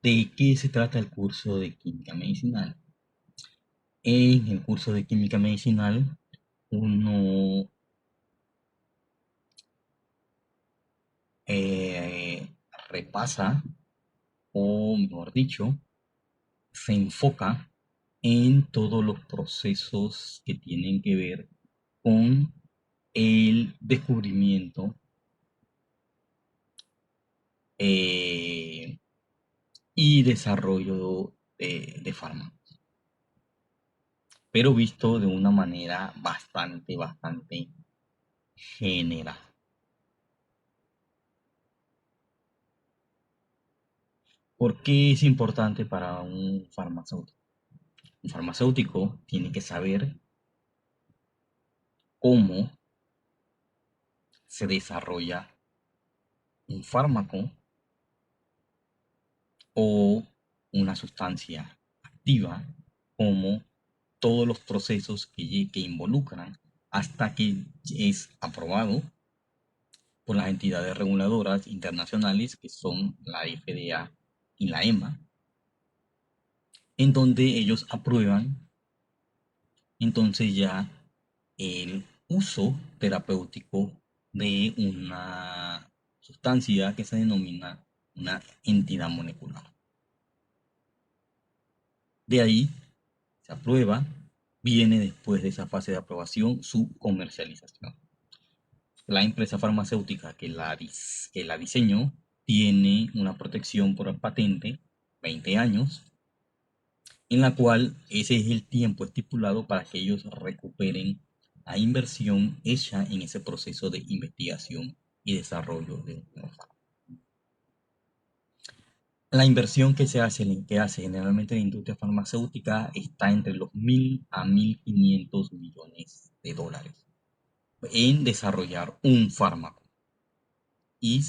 ¿De qué se trata el curso de química medicinal? En el curso de química medicinal, uno eh, repasa, o mejor dicho, se enfoca en todos los procesos que tienen que ver con el descubrimiento eh, y desarrollo de fármacos, pero visto de una manera bastante general. ¿Por qué es importante para un farmacéutico? Un farmacéutico tiene que saber cómo se desarrolla un fármaco o una sustancia activa, como todos los procesos que involucran hasta que es aprobado por las entidades reguladoras internacionales que son la FDA y la EMA, en donde ellos aprueban entonces ya el uso terapéutico de una sustancia que se denomina una entidad molecular. De ahí se aprueba, viene después de esa fase de aprobación su comercialización. La empresa farmacéutica que la diseñó tiene una protección por patente, 20 años, en la cual ese es el tiempo estipulado para que ellos recuperen la inversión hecha en ese proceso de investigación y desarrollo de un nuevo fármaco. La inversión que hace generalmente la industria farmacéutica está entre los 1.000 a 1.500 millones de dólares en desarrollar un fármaco y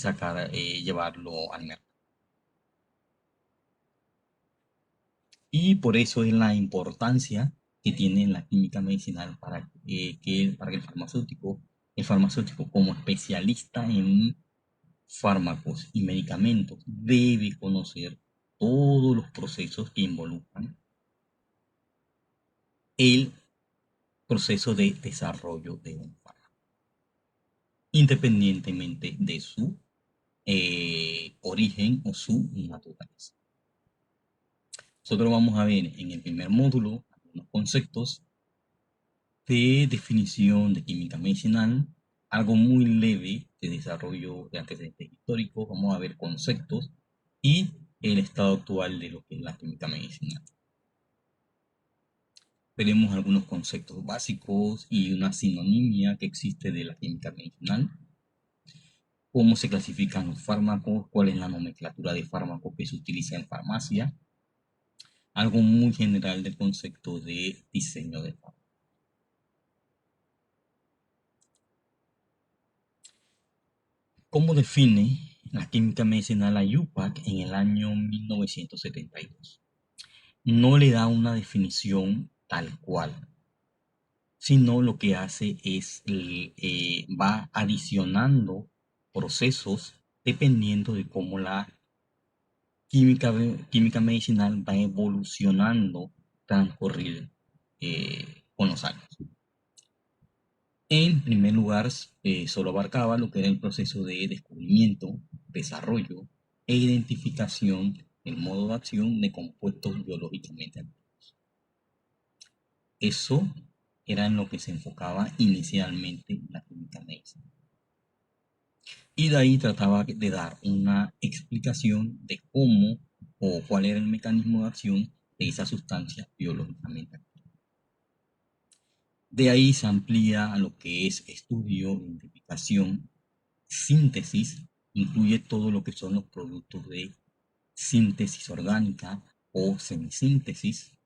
llevarlo al mercado. Y por eso es la importancia que tiene la química medicinal para que el farmacéutico como especialista en fármacos y medicamentos, debe conocer todos los procesos que involucran el proceso de desarrollo de un fármaco, independientemente de su origen o su naturaleza. Nosotros vamos a ver en el primer módulo algunos conceptos de definición de química medicinal, algo muy leve de desarrollo de antecedentes históricos, vamos a ver conceptos y el estado actual de lo que es la química medicinal. Veremos algunos conceptos básicos y una sinonimia que existe de la química medicinal, cómo se clasifican los fármacos, cuál es la nomenclatura de fármacos que se utiliza en farmacia, algo muy general del concepto de diseño de fármacos. ¿Cómo define la química medicinal a UPAC en el año 1972? No le da una definición tal cual, sino lo que hace es va adicionando procesos dependiendo de cómo la química medicinal va evolucionando transcurrir con los años. En primer lugar, solo abarcaba lo que era el proceso de descubrimiento, desarrollo e identificación del modo de acción de compuestos biológicamente activos. Eso era en lo que se enfocaba inicialmente la química medicinal. Y de ahí trataba de dar una explicación de cómo o cuál era el mecanismo de acción de esa sustancia biológicamente activa. De ahí se amplía a lo que es estudio, identificación, síntesis, incluye todo lo que son los productos de síntesis orgánica o semisíntesis,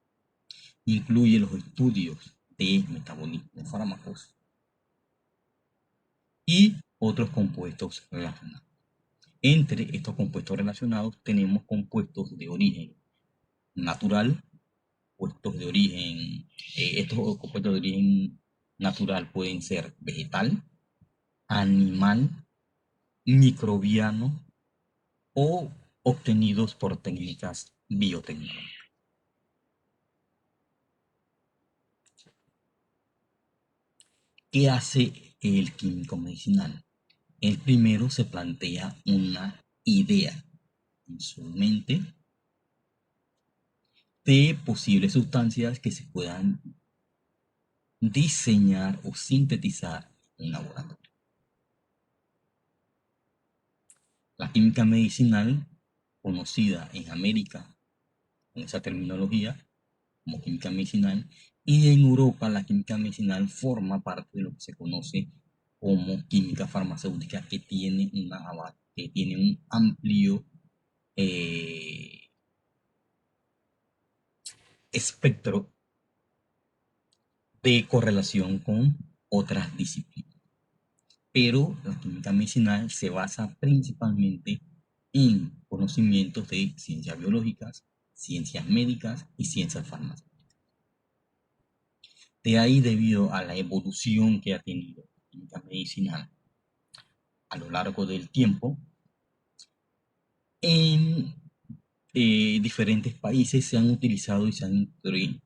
incluye los estudios de metabolismo de fármacos y otros compuestos relacionados. Entre estos compuestos relacionados tenemos compuestos de origen natural, estos compuestos de origen natural pueden ser vegetal, animal, microbiano o obtenidos por técnicas biotecnológicas. ¿Qué hace el químico medicinal? El primero se plantea una idea en su mente de posibles sustancias que se puedan diseñar o sintetizar en un laboratorio. La química medicinal, conocida en América con esa terminología como química medicinal, y en Europa la química medicinal forma parte de lo que se conoce como química farmacéutica, que tiene, que tiene un amplio eh, espectro de correlación con otras disciplinas. Pero la química medicinal se basa principalmente en conocimientos de ciencias biológicas, ciencias médicas y ciencias farmacéuticas. De ahí, debido a la evolución que ha tenido la química medicinal a lo largo del tiempo, en diferentes países se han utilizado y se han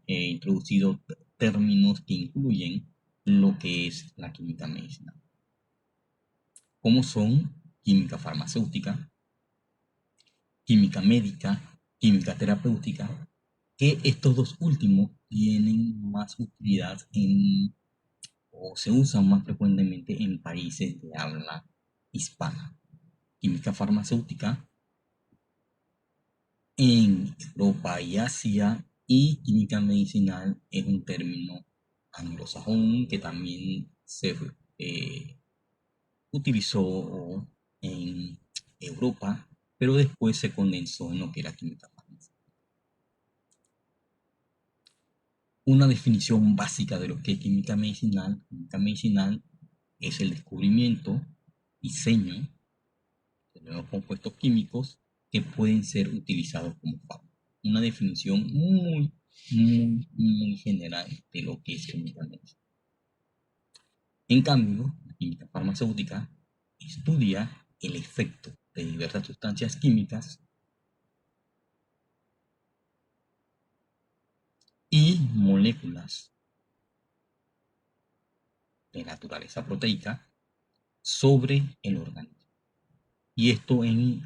introducido términos que incluyen lo que es la química medicinal, como son química farmacéutica, química médica, química terapéutica, que estos dos últimos tienen más utilidad o se usan más frecuentemente en países de habla hispana. Química farmacéutica en Europa y Asia, y química medicinal es un término anglosajón que también se eh, utilizó en Europa, pero después se condensó en lo que era química farmacéutica. Una definición básica de lo que es química medicinal: química medicinal es el descubrimiento, diseño de nuevos compuestos químicos que pueden ser utilizados como fármacos. Una definición muy general de lo que es química medicinal. En cambio, la química farmacéutica estudia el efecto de diversas sustancias químicas y moléculas de naturaleza proteica sobre el organismo. Y esto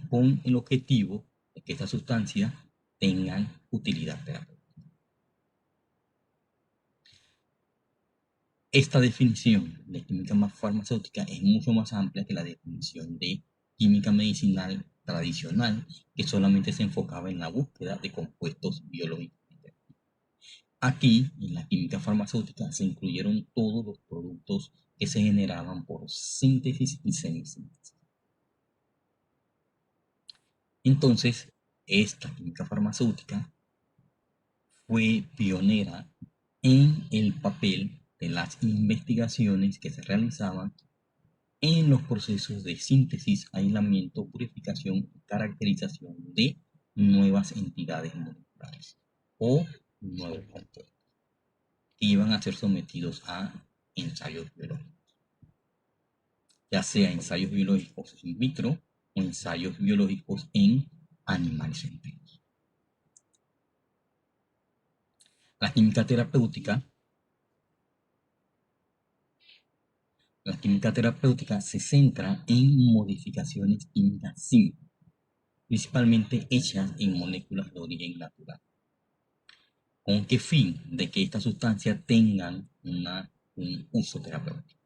con el objetivo de que estas sustancias tengan utilidad terapéutica. Esta definición de química farmacéutica es mucho más amplia que la definición de química medicinal tradicional, que solamente se enfocaba en la búsqueda de compuestos biológicos. Aquí, en la química farmacéutica, se incluyeron todos los productos que se generaban por síntesis y semisíntesis. Entonces, esta química farmacéutica fue pionera en el papel de las investigaciones que se realizaban en los procesos de síntesis, aislamiento, purificación y caracterización de nuevas entidades moleculares o nuevos compuestos que iban a ser sometidos a ensayos biológicos, ya sea ensayos biológicos in vitro o ensayos biológicos en animales enteros. La química terapéutica La química terapéutica se centra en modificaciones químicas simples, principalmente hechas en moléculas de origen natural. ¿Con qué fin? De que estas sustancias tengan un uso terapéutico.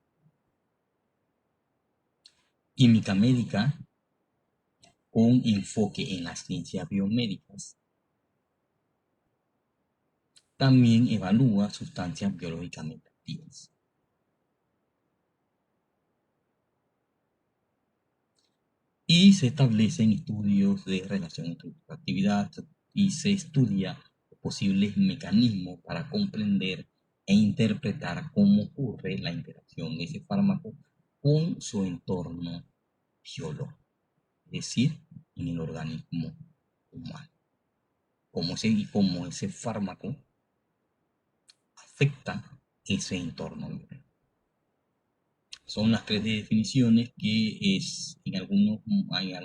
Química médica con enfoque en las ciencias biomédicas. También evalúa sustancias biológicamente activas. Y se establecen estudios de relación entre actividad y se estudia posibles mecanismos para comprender e interpretar cómo ocurre la interacción de ese fármaco con su entorno biológico, es decir, en el organismo humano. Cómo ese fármaco afecta ese entorno biológico. Son las tres definiciones que en algún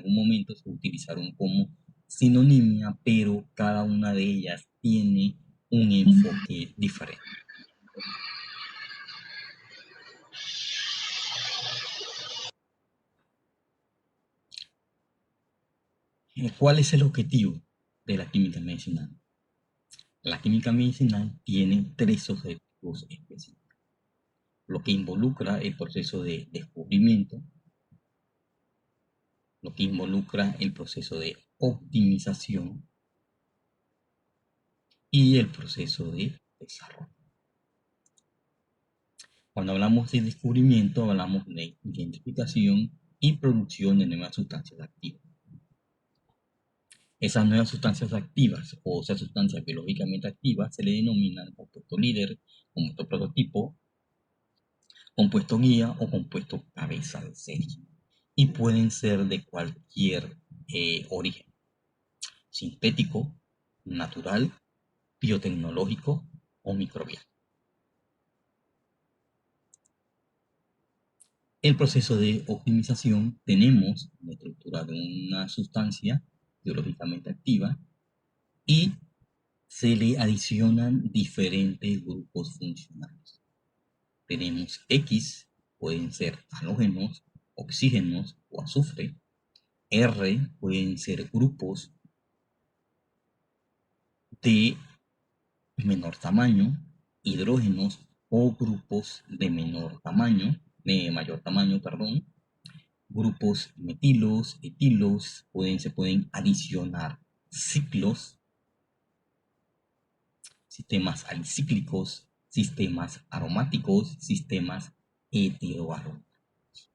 momento se utilizaron como sinonimia, pero cada una de ellas tiene un enfoque diferente. ¿Cuál es el objetivo de la química medicinal? La química medicinal tiene tres objetivos específicos, lo que involucra el proceso de descubrimiento, lo que involucra el proceso de optimización y el proceso de desarrollo. Cuando hablamos de descubrimiento, hablamos de identificación y producción de nuevas sustancias activas. Esas nuevas sustancias activas o esas sustancias biológicamente activas se le denominan compuesto líder, compuesto prototipo, compuesto guía o compuesto cabeza de serie. Y pueden ser de cualquier origen, sintético, natural, biotecnológico o microbiano. El proceso de optimización, tenemos la estructura de una sustancia biológicamente activa y se le adicionan diferentes grupos funcionales. Tenemos X, pueden ser halógenos, oxígenos o azufre. R pueden ser grupos de menor tamaño, hidrógenos o grupos de mayor tamaño, perdón. Grupos metilos, etilos, se pueden adicionar ciclos, sistemas alicíclicos, sistemas aromáticos, sistemas heteroaromáticos.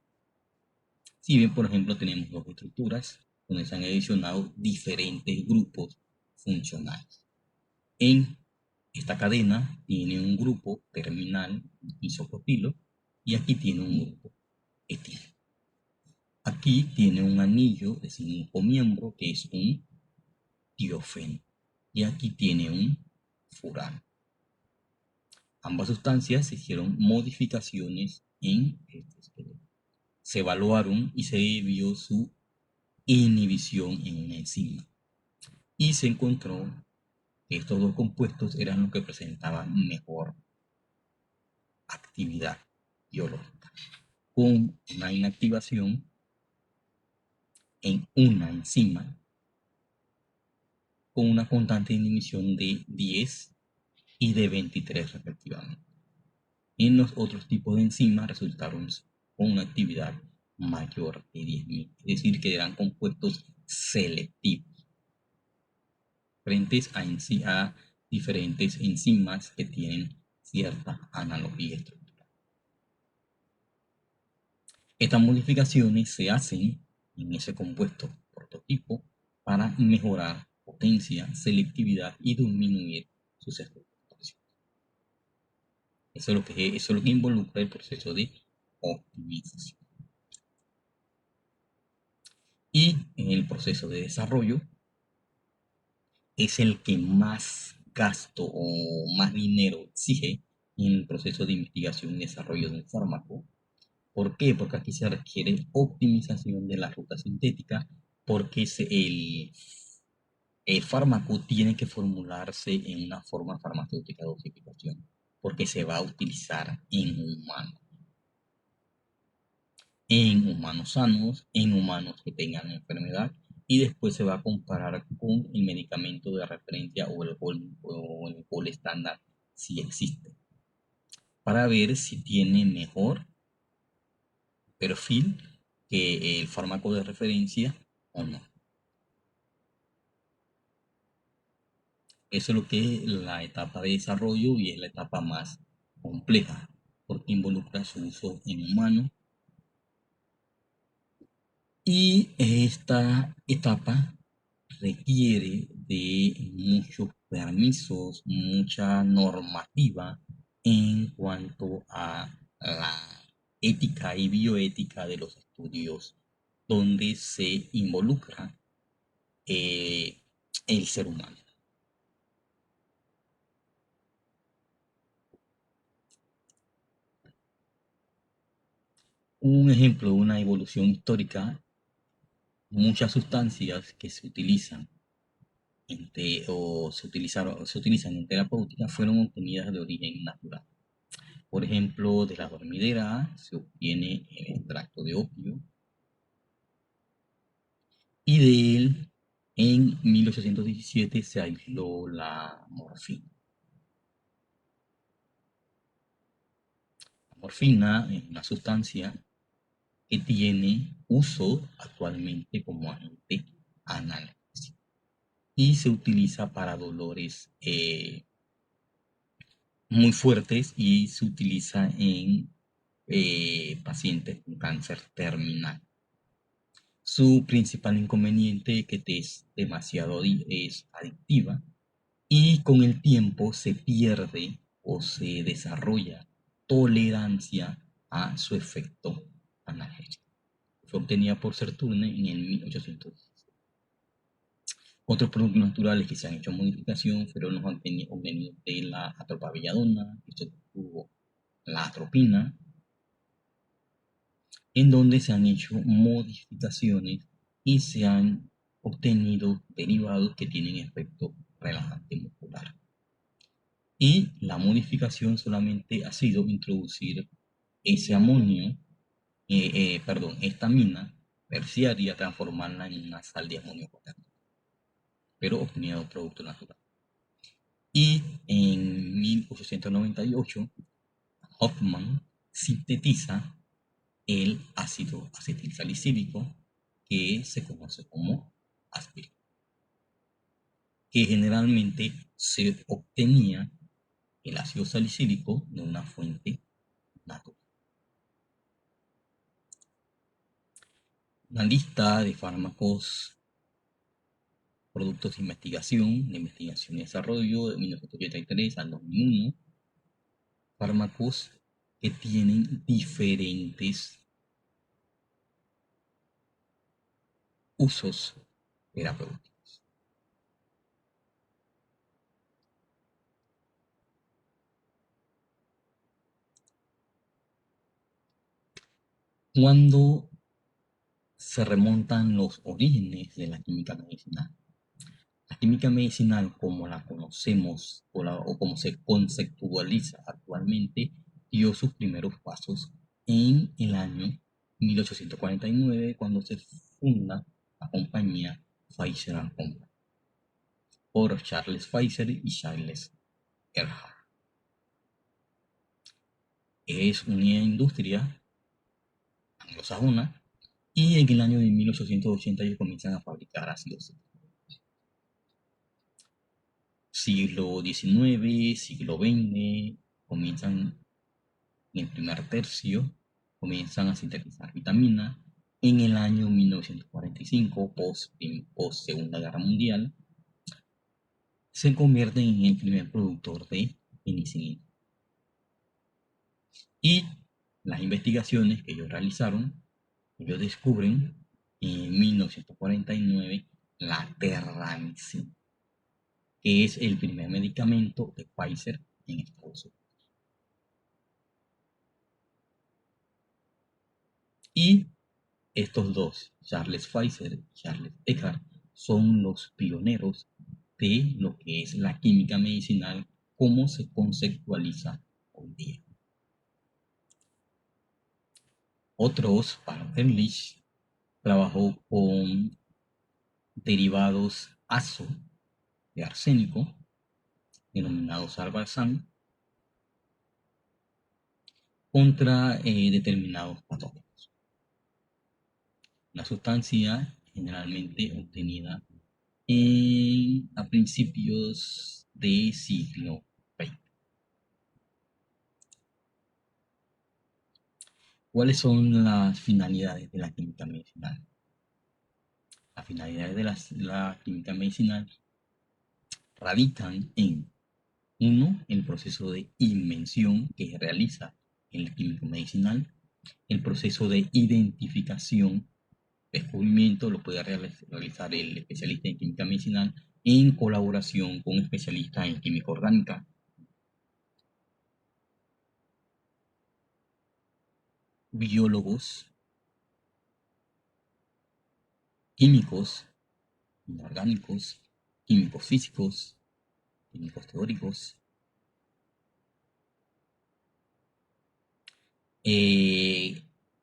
Si bien, por ejemplo, tenemos dos estructuras donde se han adicionado diferentes grupos funcionales. En esta cadena tiene un grupo terminal isopropilo y aquí tiene un grupo etilo. Aquí tiene un anillo de 5 miembros que es un tiofeno y aquí tiene un furano. Ambas sustancias se hicieron modificaciones en este esqueleto. Se evaluaron y se vio su inhibición en una enzima. Y se encontró que estos dos compuestos eran los que presentaban mejor actividad biológica, con una inactivación en una enzima con una constante de inhibición de 10 y de 23 respectivamente. En los otros tipos de enzimas resultaron con una actividad mayor de 10.000, es decir, que eran compuestos selectivos frente a diferentes enzimas que tienen cierta analogía estructural. Estas modificaciones se hacen en ese compuesto prototipo para mejorar potencia, selectividad y disminuir sus efectos. Eso es lo que involucra el proceso de optimización. Y en el proceso de desarrollo es el que más gasto o más dinero exige en el proceso de investigación y desarrollo de un fármaco. ¿Por qué? Porque aquí se requiere optimización de la ruta sintética, porque el fármaco tiene que formularse en una forma farmacéutica de dosificación, porque se va a utilizar en humanos sanos, en humanos que tengan enfermedad, y después se va a comparar con el medicamento de referencia o el gol estándar, si existe, para ver si tiene mejor perfil que el fármaco de referencia o no. Eso es lo que es la etapa de desarrollo y es la etapa más compleja porque involucra su uso en humanos. Y esta etapa requiere de muchos permisos, mucha normativa en cuanto a la ética y bioética de los estudios donde se involucra eh, el ser humano. Un ejemplo de una evolución histórica, muchas sustancias que se utilizan se utilizan en terapéutica fueron obtenidas de origen natural. Por ejemplo, de la dormidera se obtiene el extracto de opio y de él en 1817 se aisló la morfina. La morfina es una sustancia que tiene uso actualmente como agente analgésico y se utiliza para dolores muy fuertes y se utiliza en pacientes con cáncer terminal. Su principal inconveniente es que es demasiado es adictiva y con el tiempo se pierde o se desarrolla tolerancia a su efecto analgésico. Fue obtenida por Saturne en el 1800. Otros productos naturales que se han hecho modificación fueron los obtenidos de la atropa belladona, esto tuvo la atropina, en donde se han hecho modificaciones y se han obtenido derivados que tienen efecto relajante muscular. Y la modificación solamente ha sido introducir ese amonio, esta mina terciaria, transformarla en una sal de amonio potásico, pero obtenida de un producto natural. Y en 1898, Hoffman sintetiza el ácido acetilsalicílico que se conoce como aspirina, que generalmente se obtenía el ácido salicílico de una fuente natural. Una lista de fármacos, productos de investigación y desarrollo de 1983 al 2001, fármacos que tienen diferentes usos terapéuticos. Cuando se remontan los orígenes de la química medicinal. La química medicinal, como la conocemos o como se conceptualiza actualmente, dio sus primeros pasos en el año 1849, cuando se funda la compañía Pfizer Company por Charles Pfizer y Charles Earhart. Es una industria anglosajona y en el año de 1880 ellos comienzan a fabricar ácidos. Siglo XIX, siglo XX, comienzan en el primer tercio, comienzan a sintetizar vitamina. En el año 1945, post Segunda Guerra Mundial, se convierten en el primer productor de penicilina. Y las investigaciones que ellos realizaron, ellos descubren en 1949 la terramicina, que es el primer medicamento de Pfizer en Estados Unidos. Y estos dos, Charles Pfizer y Charles Eckart, son los pioneros de lo que es la química medicinal, cómo se conceptualiza hoy día. Otros, para Ehrlich, trabajó con derivados azo de arsénico, denominados albalsam, contra determinados patógenos. Una sustancia generalmente obtenida a principios de siglo XX. ¿Cuáles son las finalidades de la química medicinal? Las finalidades de la química medicinal radican en, uno, el proceso de invención que se realiza en la química medicinal, el proceso de identificación, descubrimiento, lo puede realizar el especialista en química medicinal en colaboración con especialistas en química orgánica. Biólogos, químicos, inorgánicos, químicos físicos, químicos teóricos,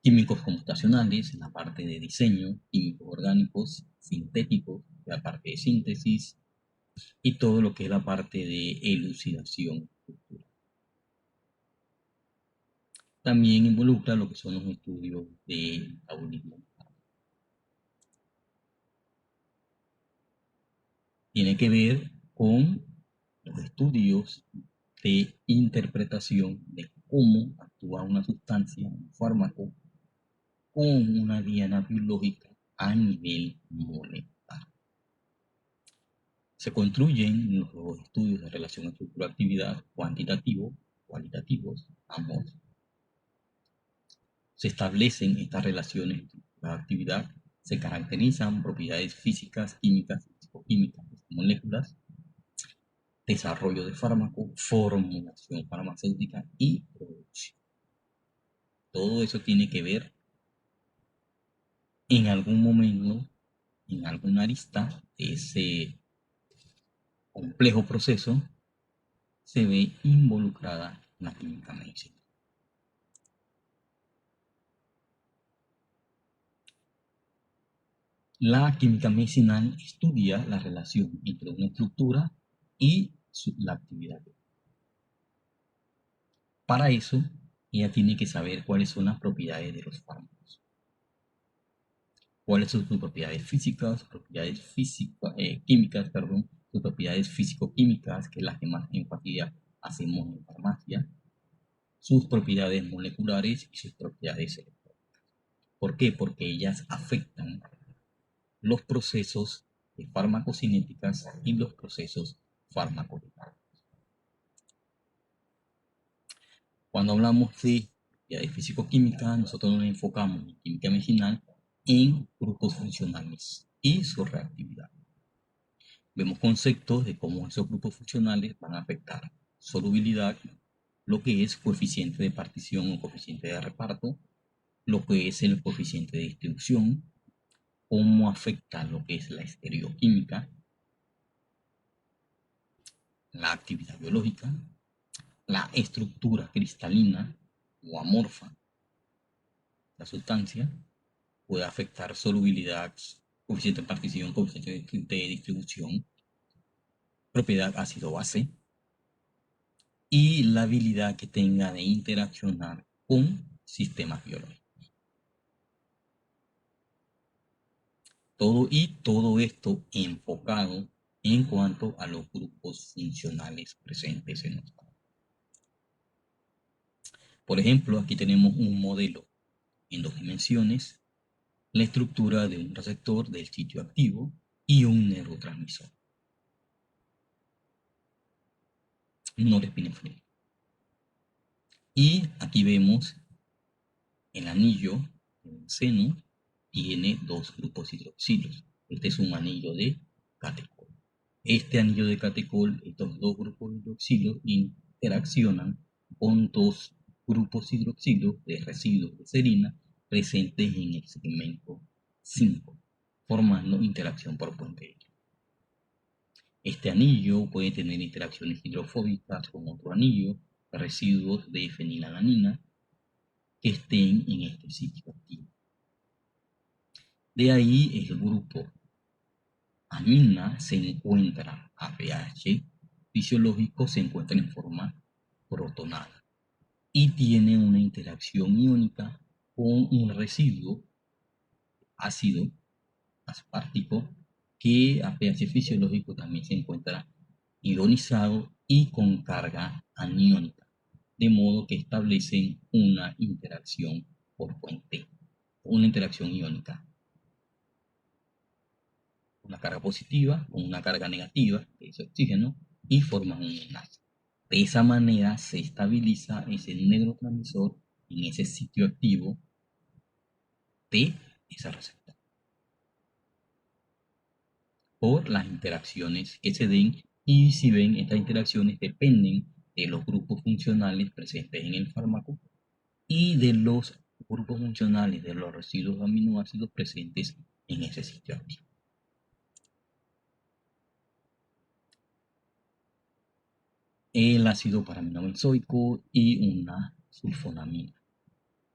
químicos computacionales, la parte de diseño, químicos orgánicos, sintéticos, la parte de síntesis y todo lo que es la parte de elucidación estructural. También involucra lo que son los estudios de metabolismo. Tiene que ver con los estudios de interpretación de cómo actúa una sustancia, un fármaco, con una diana biológica a nivel molecular. Se construyen los estudios de relación estructura-actividad cuantitativo, cualitativos, ambos. Se establecen estas relaciones estructura-actividad, se caracterizan propiedades físicas, químicas y fisicoquímicas de las moléculas, desarrollo de fármaco, formulación farmacéutica y producción. Todo eso tiene que ver en algún momento, en alguna arista de ese complejo proceso, se ve involucrada la química medicinal. La química medicinal estudia la relación entre una estructura y la actividad. Para eso, ella tiene que saber cuáles son las propiedades de los fármacos. Cuáles son sus propiedades físicas, químicas, sus propiedades físico-químicas, que es las que más énfasis hacemos en farmacia, sus propiedades moleculares y sus propiedades electrónicas. ¿Por qué? Porque ellas afectan los procesos de farmacocinéticas y los procesos farmacológicos. Cuando hablamos de propiedades físico-químicas, nosotros nos enfocamos en química medicinal en grupos funcionales y su reactividad. Vemos conceptos de cómo esos grupos funcionales van a afectar solubilidad, lo que es coeficiente de partición o coeficiente de reparto, lo que es el coeficiente de distribución, cómo afecta lo que es la estereoquímica, la actividad biológica, la estructura cristalina o amorfa, la sustancia, puede afectar solubilidad, coeficiente de partición, coeficiente de distribución, propiedad ácido-base y la habilidad que tenga de interaccionar con sistemas biológicos. Todo esto enfocado en cuanto a los grupos funcionales presentes en nosotros. Por ejemplo, aquí tenemos un modelo en 2 dimensiones, la estructura de un receptor del sitio activo y un neurotransmisor, un norepinefrina. Y aquí vemos el anillo del seno tiene 2 grupos hidroxilos. Este es un anillo de catecol. Este anillo de catecol, estos 2 grupos hidroxilos interaccionan con 2 grupos hidroxilos de residuos de serina presentes en el segmento 5, formando interacción por puente. Este anillo puede tener interacciones hidrofóbicas con otro anillo, residuos de fenilalanina que estén en este sitio activo. De ahí el grupo amina se encuentra a pH fisiológico, se encuentra en forma protonada y tiene una interacción iónica con un residuo ácido aspartico que a pH fisiológico también se encuentra ionizado y con carga aniónica, de modo que establecen una interacción por puente, una interacción iónica, una carga positiva con una carga negativa, que es oxígeno, y forman un enlace. De esa manera se estabiliza ese neurotransmisor en ese sitio activo de esa receptor por las interacciones que se den, y si ven, estas interacciones dependen de los grupos funcionales presentes en el fármaco y de los grupos funcionales de los residuos de aminoácidos presentes en ese sitio activo. el ácido paraminobenzoico y una sulfonamida.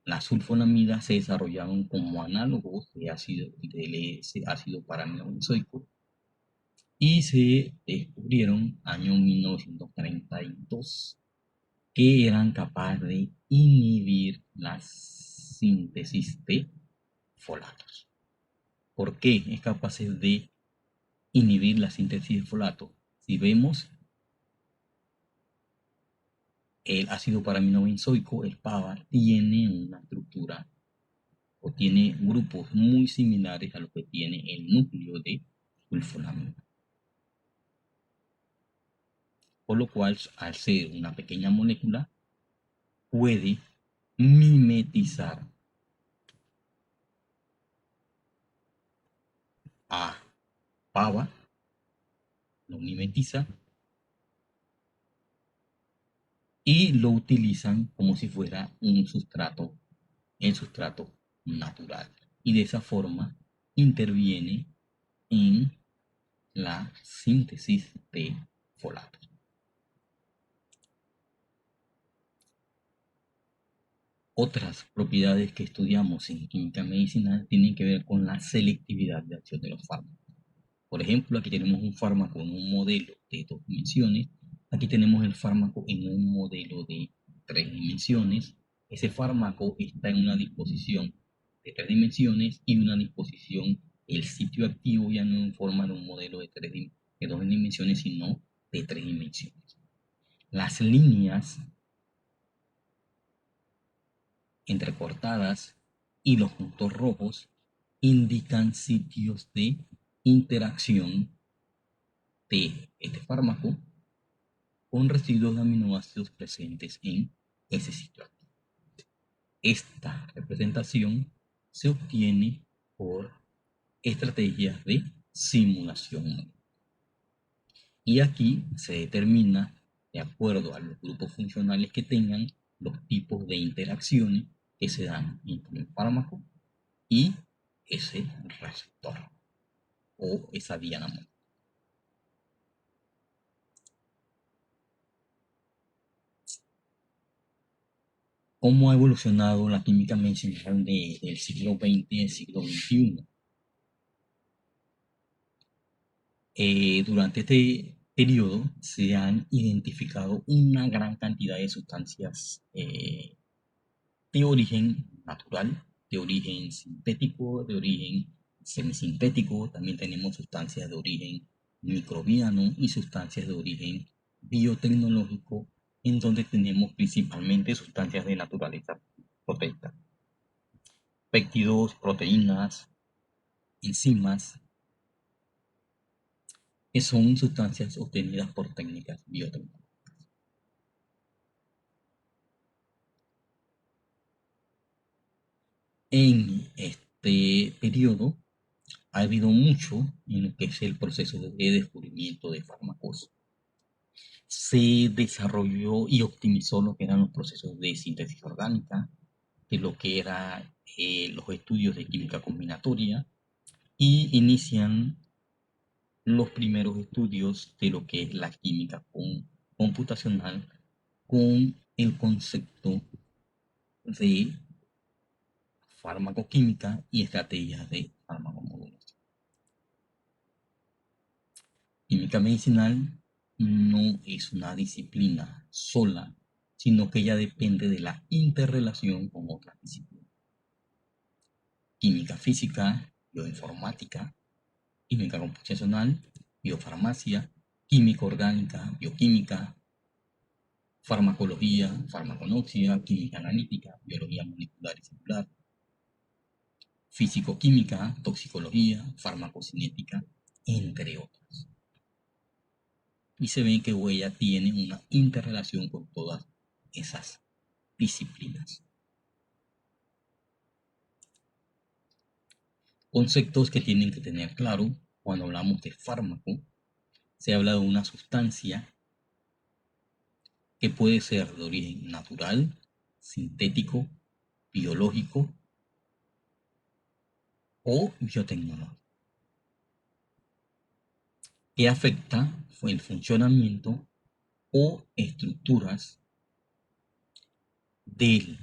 Las sulfonamidas se desarrollaron como análogos del ácido paraminobenzoico y se descubrieron año 1932 que eran capaces de inhibir la síntesis de folatos. ¿Por qué es capaz de inhibir la síntesis de folatos? Si vemos el ácido paraminobenzoico, el PABA, tiene una estructura o tiene grupos muy similares a lo que tiene el núcleo de sulfonamida. Por lo cual, al ser una pequeña molécula, puede mimetizar a PABA, lo mimetiza y lo utilizan como si fuera un sustrato, el sustrato natural. Y de esa forma interviene en la síntesis de folatos. Otras propiedades que estudiamos en química medicinal tienen que ver con la selectividad de acción de los fármacos. Por ejemplo, aquí tenemos un fármaco en un modelo de 2 dimensiones, aquí tenemos el fármaco en un modelo de 3 dimensiones. Ese fármaco está en una disposición de 3 dimensiones y una disposición, el sitio activo ya no en forma de un modelo de 2 dimensiones, sino de 3 dimensiones. Las líneas entrecortadas y los puntos rojos indican sitios de interacción de este fármaco con residuos de aminoácidos presentes en ese sitio activo. Esta representación se obtiene por estrategias de simulación. Y aquí se determina, de acuerdo a los grupos funcionales que tengan, los tipos de interacciones que se dan entre el fármaco y ese receptor o esa diana molecular. ¿Cómo ha evolucionado la química medicinal del siglo XX y del siglo XXI? Durante este periodo se han identificado una gran cantidad de sustancias de origen natural, de origen sintético, de origen semisintético. También tenemos sustancias de origen microbiano y sustancias de origen biotecnológico, en donde tenemos principalmente sustancias de naturaleza proteica, péptidos, proteínas, enzimas, que son sustancias obtenidas por técnicas biotecnológicas. En este periodo ha habido mucho en lo que es el proceso de descubrimiento de fármacos. Se desarrolló y optimizó lo que eran los procesos de síntesis orgánica, de lo que eran los estudios de química combinatoria, y inician los primeros estudios de lo que es la química computacional con el concepto de farmacoquímica y estrategias de farmacomodulación. Química medicinal no es una disciplina sola, sino que ella depende de la interrelación con otras disciplinas. Química física, bioinformática, química computacional, biofarmacia, química orgánica, bioquímica, farmacología, farmaconoxia, química analítica, biología molecular y celular, físico-química, toxicología, farmacocinética, entre otras. Y se ve que Huella tiene una interrelación con todas esas disciplinas. Conceptos que tienen que tener claro cuando hablamos de fármaco. Se habla de una sustancia que puede ser de origen natural, sintético, biológico o biotecnológico, que afecta el funcionamiento o estructuras del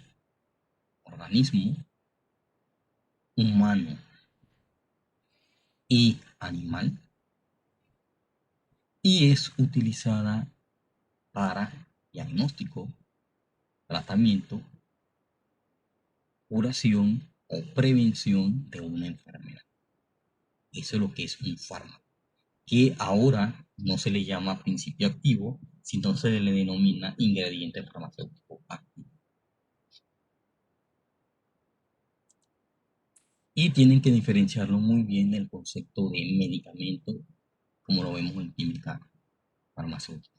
organismo humano y animal, y es utilizada para diagnóstico, tratamiento, curación o prevención de una enfermedad. Eso es lo que es un fármaco, que ahora no se le llama principio activo, sino se le denomina ingrediente farmacéutico activo. Y tienen que diferenciarlo muy bien del concepto de medicamento, como lo vemos en química farmacéutica.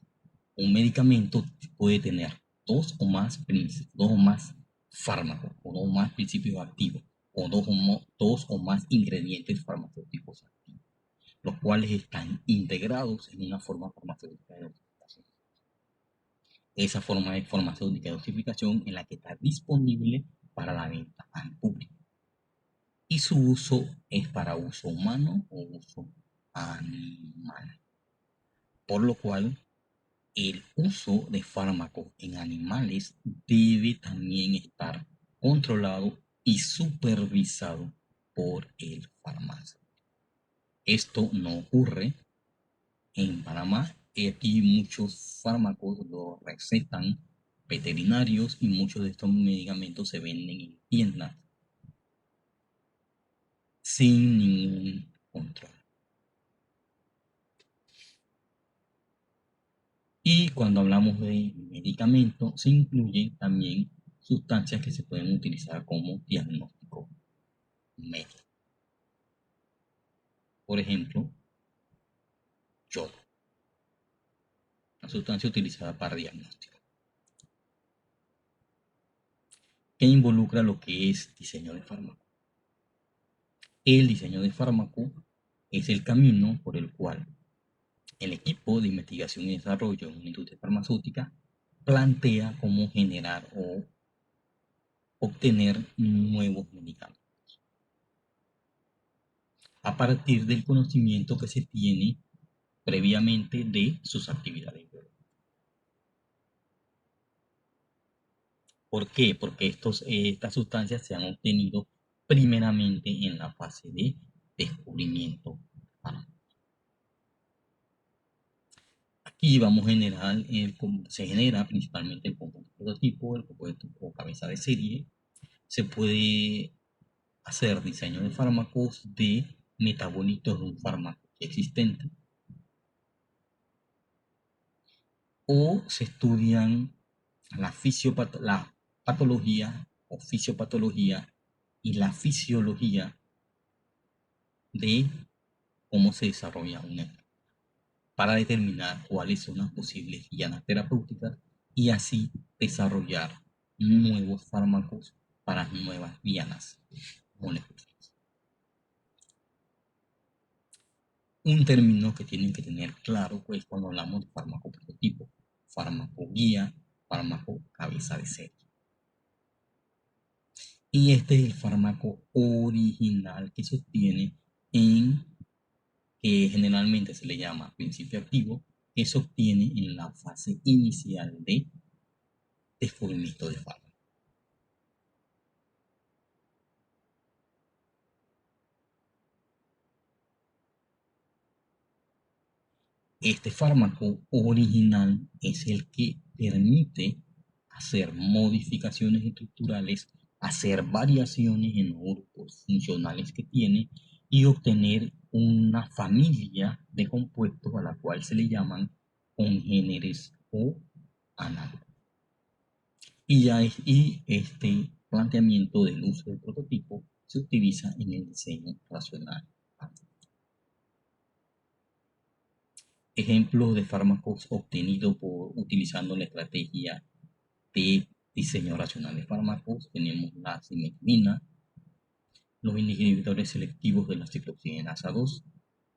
Un medicamento puede tener dos o más fármacos, o dos o más principios activos, o dos o más ingredientes farmacéuticos activos, los cuales están integrados en una forma farmacéutica de dosificación. Esa forma de farmacéutica de dosificación en la que está disponible para la venta al público. Y su uso es para uso humano o uso animal. Por lo cual, el uso de fármacos en animales debe también estar controlado y supervisado por el farmacéutico. Esto no ocurre en Panamá. Aquí muchos fármacos los recetan veterinarios y muchos de estos medicamentos se venden en tiendas sin ningún control. Y cuando hablamos de medicamentos, se incluyen también sustancias que se pueden utilizar como diagnóstico médico. Por ejemplo, yodo, una sustancia utilizada para diagnóstico, que involucra lo que es diseño de fármaco. El diseño de fármaco es el camino por el cual el equipo de investigación y desarrollo en una industria farmacéutica plantea cómo generar o obtener nuevos medicamentos a partir del conocimiento que se tiene previamente de sus actividades biológicas. ¿Por qué? Porque estas sustancias se han obtenido primeramente en la fase de descubrimiento. Aquí vamos a generar, se genera principalmente el compuesto prototipo, el compuesto o cabeza de serie. Se puede hacer diseño de fármacos de metabolitos de un fármaco existente, o se estudian la patología o fisiopatología y la fisiología de cómo se desarrolla una enfermedad para determinar cuáles son las posibles dianas terapéuticas y así desarrollar nuevos fármacos para nuevas dianas moleculares. Un término que tienen que tener claro pues cuando hablamos de fármaco prototipo, fármaco guía, fármaco cabeza de serie. Y este es el fármaco original que se obtiene que generalmente se le llama principio activo, que se obtiene en la fase inicial de descubrimiento de fármaco. Este fármaco original es el que permite hacer modificaciones estructurales, hacer variaciones en los grupos funcionales que tiene y obtener una familia de compuestos a la cual se le llaman congéneres o análogos. Y este planteamiento del uso del prototipo se utiliza en el diseño racional. Ejemplos de fármacos obtenidos utilizando la estrategia de diseño racional de fármacos tenemos la simetimina, los inhibidores selectivos de la ciclooxigenasa 2,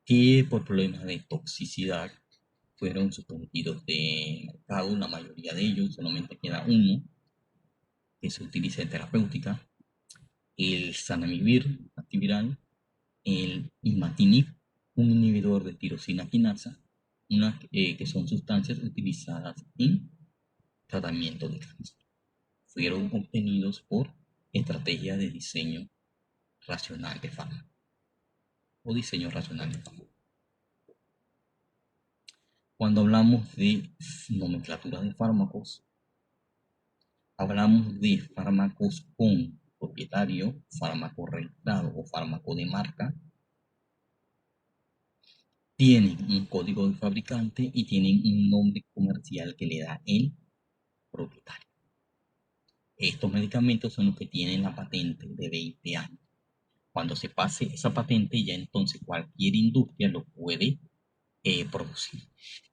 que por problemas de toxicidad fueron suspendidos de mercado, la mayoría de ellos, solamente queda uno que se utiliza en terapéutica, el zanamivir antiviral, el imatinib, un inhibidor de tirosina quinasa, que son sustancias utilizadas en tratamiento de cáncer. Fueron obtenidos por estrategias de diseño racional de fármaco o diseño racional de fármaco. Cuando hablamos de nomenclatura de fármacos, hablamos de fármacos con propietario, fármaco registrado o fármaco de marca. Tienen un código de fabricante y tienen un nombre comercial que le da el propietario. Estos medicamentos son los que tienen la patente de 20 años. Cuando se pase esa patente, ya entonces cualquier industria lo puede producir.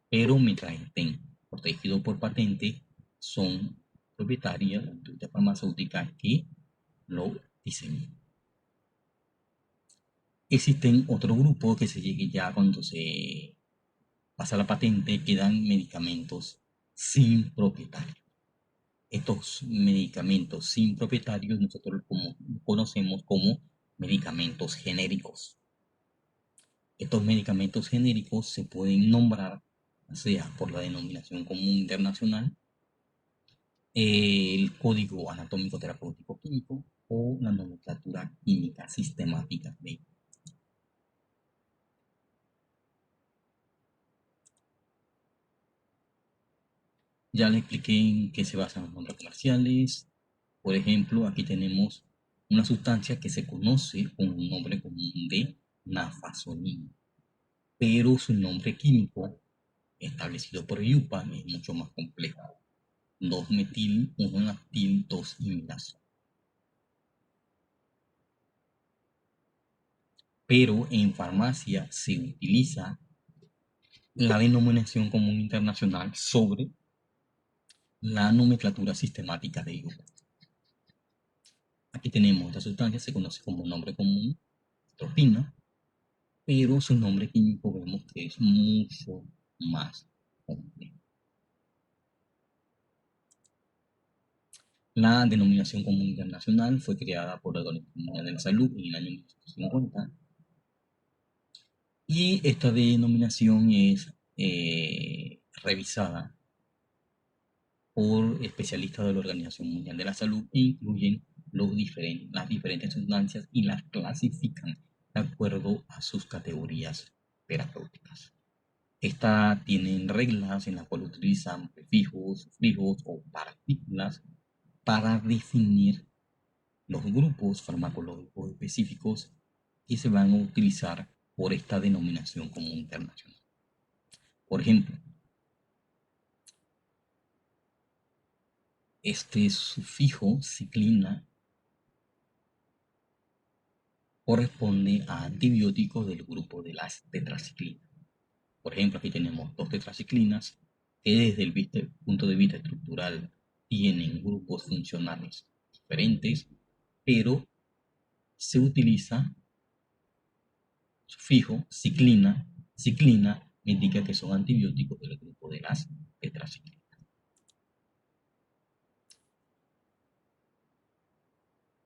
Pero mientras estén protegidos por patente, son propietarias la industria farmacéutica que lo diseñó. Existen otros grupos que se llegue ya cuando se pasa la patente, quedan medicamentos sin propietario. Estos medicamentos sin propietarios nosotros conocemos como medicamentos genéricos. Estos medicamentos genéricos se pueden nombrar, sea por la denominación común internacional, el código anatómico terapéutico químico o la nomenclatura química sistemática de. Ya le expliqué en qué se basan los nombres comerciales. Por ejemplo, aquí tenemos una sustancia que se conoce con un nombre común de nafazolina, pero su nombre químico establecido por IUPAC es mucho más complejo. 2-metil 1-naftil 2-imidazol. Pero en farmacia se utiliza la denominación común internacional sobre la nomenclatura sistemática de IUPAC. Aquí tenemos esta sustancia, se conoce como nombre común atropina, pero su nombre químico vemos que es mucho más complejo. La denominación común internacional fue creada por la Organización Mundial de la Salud en el año 1950 y esta denominación es revisada por especialistas de la Organización Mundial de la Salud e incluyen las diferentes sustancias y las clasifican de acuerdo a sus categorías terapéuticas. Estas tienen reglas en las cuales utilizan prefijos, sufijos o partículas para definir los grupos farmacológicos específicos que se van a utilizar por esta denominación común internacional. Por ejemplo, este sufijo ciclina corresponde a antibióticos del grupo de las tetraciclinas. Por ejemplo, aquí tenemos 2 tetraciclinas que desde el punto de vista estructural tienen grupos funcionales diferentes, pero se utiliza sufijo ciclina. Ciclina indica que son antibióticos del grupo de las tetraciclinas.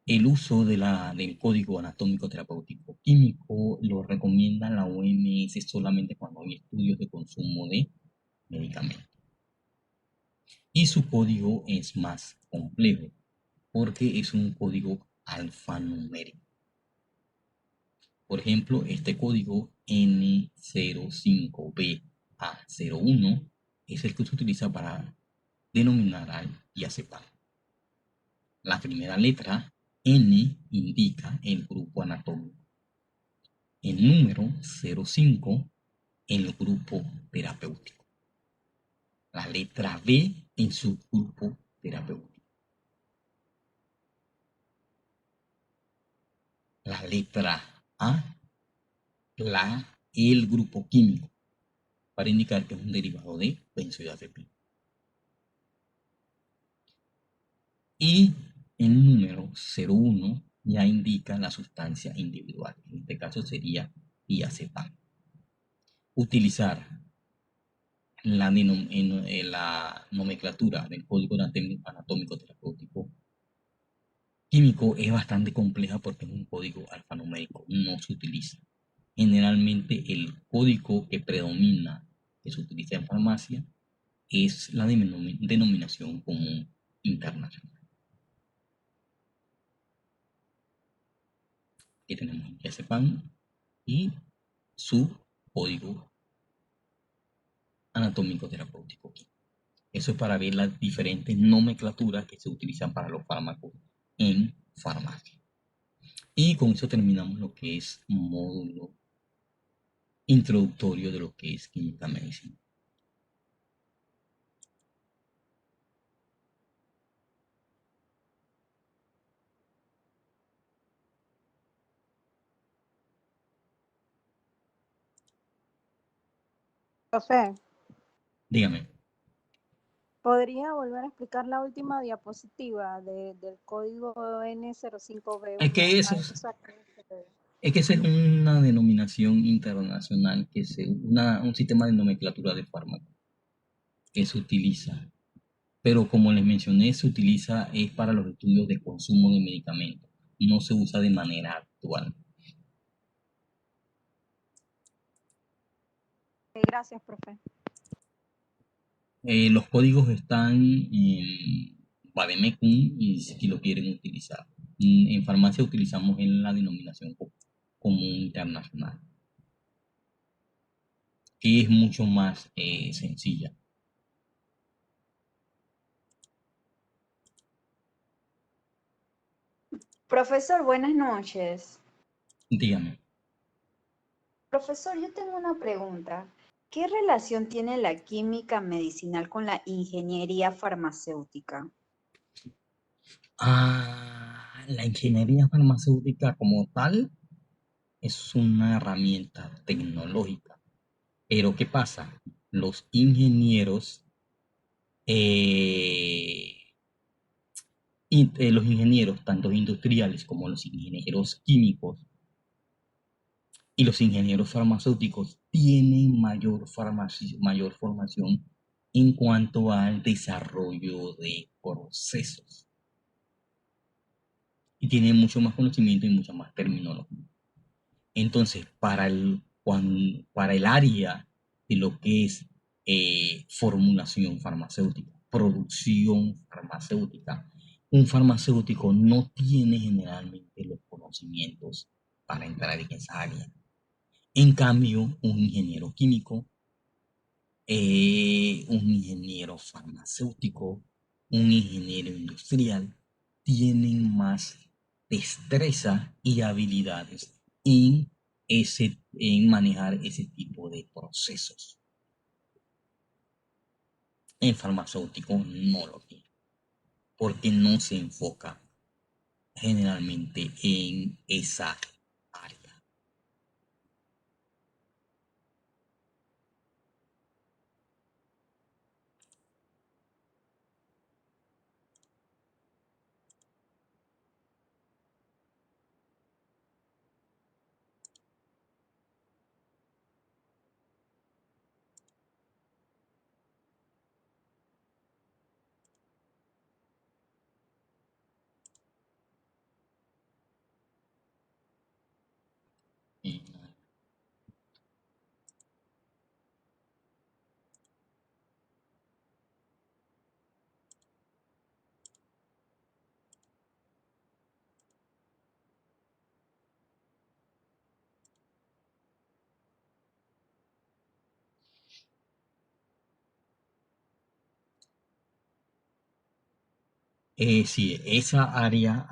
El uso del código anatómico terapéutico químico lo recomienda la OMS solamente cuando hay estudios de consumo de medicamentos. Y su código es más complejo porque es un código alfanumérico. Por ejemplo, este código N05BA01 es el que se utiliza para denominar al diazepam. La primera letra N indica el grupo anatómico. El número 05 el grupo terapéutico. La letra B en su grupo terapéutico. La letra A, el grupo químico, para indicar que es un derivado de benzodiazepina. Y el número 01 ya indica la sustancia individual. En este caso sería diazepam. Utilizar la nomenclatura del código anatómico terapéutico químico es bastante compleja porque es un código alfanumérico, no se utiliza. Generalmente el código que predomina que se utiliza en farmacia es la denominación común internacional. Aquí tenemos el diazepam y su código anatómico terapéutico. Eso es para ver las diferentes nomenclaturas que se utilizan para los fármacos en farmacia. Y con eso terminamos lo que es un módulo introductorio de lo que es química medicina. Profe, Dígame. ¿podría volver a explicar la última diapositiva del código N05B1? Es que eso es que esa es una denominación internacional, que es un sistema de nomenclatura de fármacos que se utiliza. Pero como les mencioné, se utiliza es para los estudios de consumo de medicamentos. No se usa de manera actual. Gracias, profe. Los códigos están en Bademecum y si lo quieren utilizar. En farmacia utilizamos en la denominación común internacional, que es mucho más sencilla. Profesor, buenas noches. Dígame. Profesor, yo tengo una pregunta. ¿Qué relación tiene la química medicinal con la ingeniería farmacéutica? La ingeniería farmacéutica como tal es una herramienta tecnológica. Pero ¿qué pasa? Los ingenieros, los ingenieros, tanto industriales como los ingenieros químicos y los ingenieros farmacéuticos, tienen mayor formación en cuanto al desarrollo de procesos y tienen mucho más conocimiento y mucha más terminología. Entonces, para el área de lo que es formulación farmacéutica, producción farmacéutica, un farmacéutico no tiene generalmente los conocimientos para entrar en esa área. En cambio, un ingeniero químico, un ingeniero farmacéutico, un ingeniero industrial, tienen más destreza y habilidades en manejar ese tipo de procesos. El farmacéutico no lo tiene, porque no se enfoca generalmente en esa área. Sí, esa área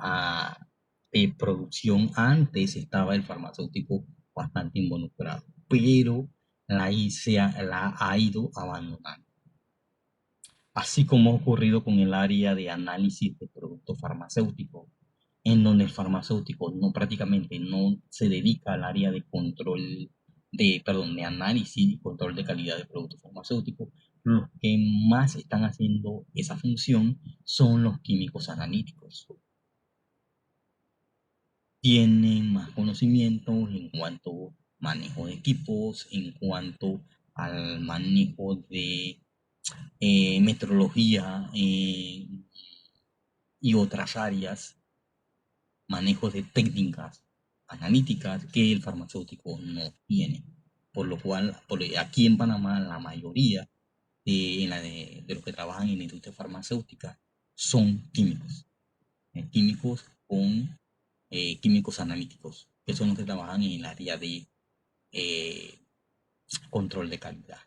de producción antes estaba el farmacéutico bastante involucrado, pero la ha ido abandonando. Así como ha ocurrido con el área de análisis de productos farmacéuticos, en donde el farmacéutico prácticamente no se dedica al área de de análisis y control de calidad de productos farmacéuticos. Los que más están haciendo esa función son los químicos analíticos. Tienen más conocimientos en cuanto a manejo de equipos, en cuanto al manejo de metrología y otras áreas, manejo de técnicas analíticas que el farmacéutico no tiene, por lo cual aquí en Panamá la mayoría de los que trabajan en la industria farmacéutica son químicos, químicos con químicos analíticos, que son los que trabajan en el área de eh, control de calidad.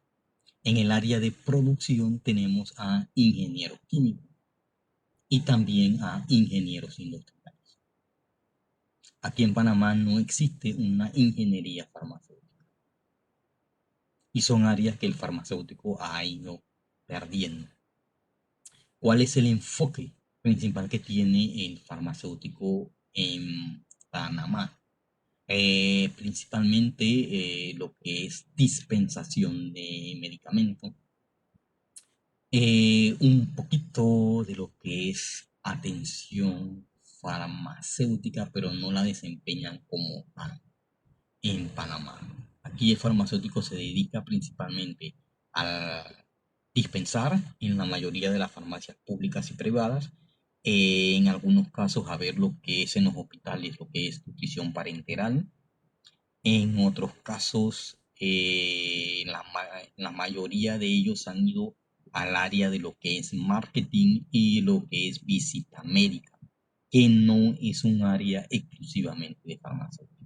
En el área de producción tenemos a ingenieros químicos y también a ingenieros industriales. Aquí en Panamá no existe una ingeniería farmacéutica y son áreas que el farmacéutico ha ido perdiendo. ¿Cuál es el enfoque principal que tiene el farmacéutico en Panamá? Principalmente lo que es dispensación de medicamentos, un poquito de lo que es atención farmacéutica, pero no la desempeñan como tal en Panamá. Aquí el farmacéutico se dedica principalmente a dispensar en la mayoría de las farmacias públicas y privadas, en algunos casos a ver lo que es en los hospitales, lo que es nutrición parenteral, en otros casos la mayoría de ellos han ido al área de lo que es marketing y lo que es visita médica, que no es un área exclusivamente de farmacéutica.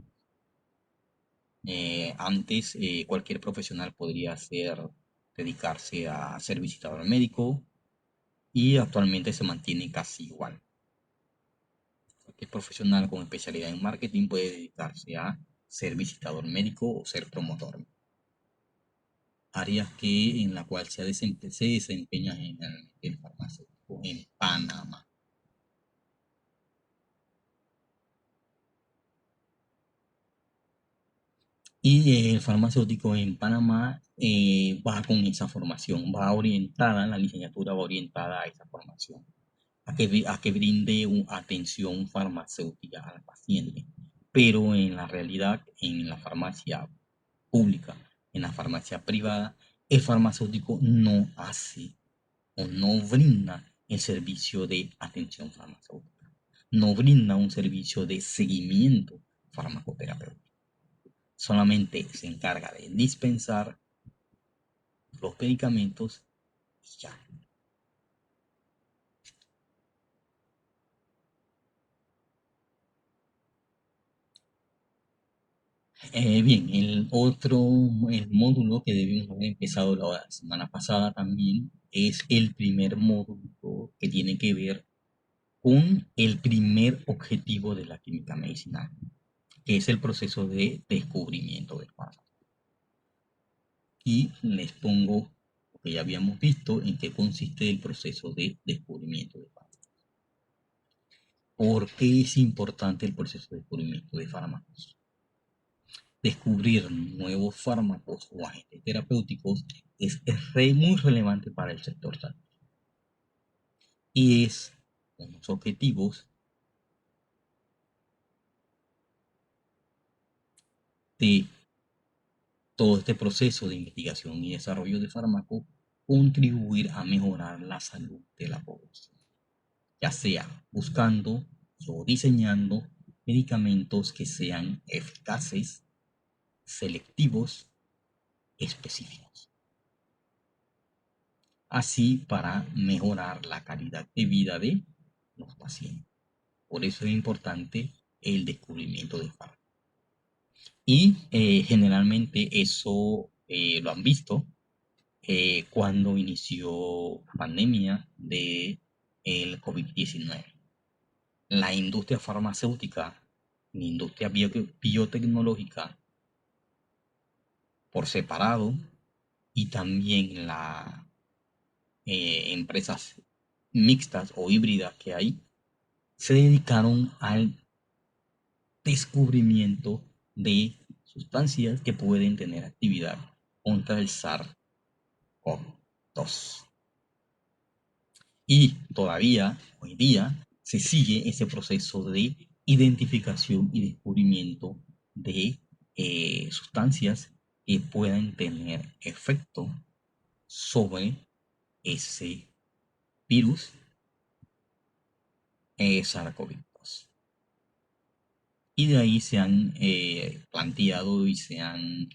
Antes cualquier profesional podría dedicarse a ser visitador médico y actualmente se mantiene casi igual. Cualquier profesional con especialidad en marketing puede dedicarse a ser visitador médico o ser promotor. Áreas en la cual se desempeña generalmente el farmacéutico en Panamá. Y el farmacéutico en Panamá va con esa formación, la licenciatura va orientada a esa formación, a que brinde atención farmacéutica al paciente. Pero en la realidad, en la farmacia pública, en la farmacia privada, el farmacéutico no hace o no brinda el servicio de atención farmacéutica, no brinda un servicio de seguimiento farmacoterapéutico. Solamente se encarga de dispensar los medicamentos y ya. Bien, el módulo que debimos haber empezado la semana pasada también es el primer módulo que tiene que ver con el primer objetivo de la química medicinal, que es el proceso de descubrimiento del fármaco. Y les pongo lo que ya habíamos visto en qué consiste el proceso de descubrimiento de fármacos. ¿Por qué es importante el proceso de descubrimiento de fármacos? Descubrir nuevos fármacos o agentes terapéuticos es muy relevante para el sector salud. Y es unos objetivos de todo este proceso de investigación y desarrollo de fármacos, contribuir a mejorar la salud de la población, ya sea buscando o diseñando medicamentos que sean eficaces, selectivos, específicos. Así para mejorar la calidad de vida de los pacientes. Por eso es importante el descubrimiento de fármacos. Y generalmente eso lo han visto cuando inició la pandemia de el COVID-19. La industria farmacéutica, la industria biotecnológica por separado y también las empresas mixtas o híbridas que hay, se dedicaron al descubrimiento de sustancias que pueden tener actividad contra el SARS-CoV-2. Y todavía, hoy día, se sigue ese proceso de identificación y descubrimiento de sustancias que puedan tener efecto sobre ese virus SARS-CoV-2. Y de ahí se han planteado y se han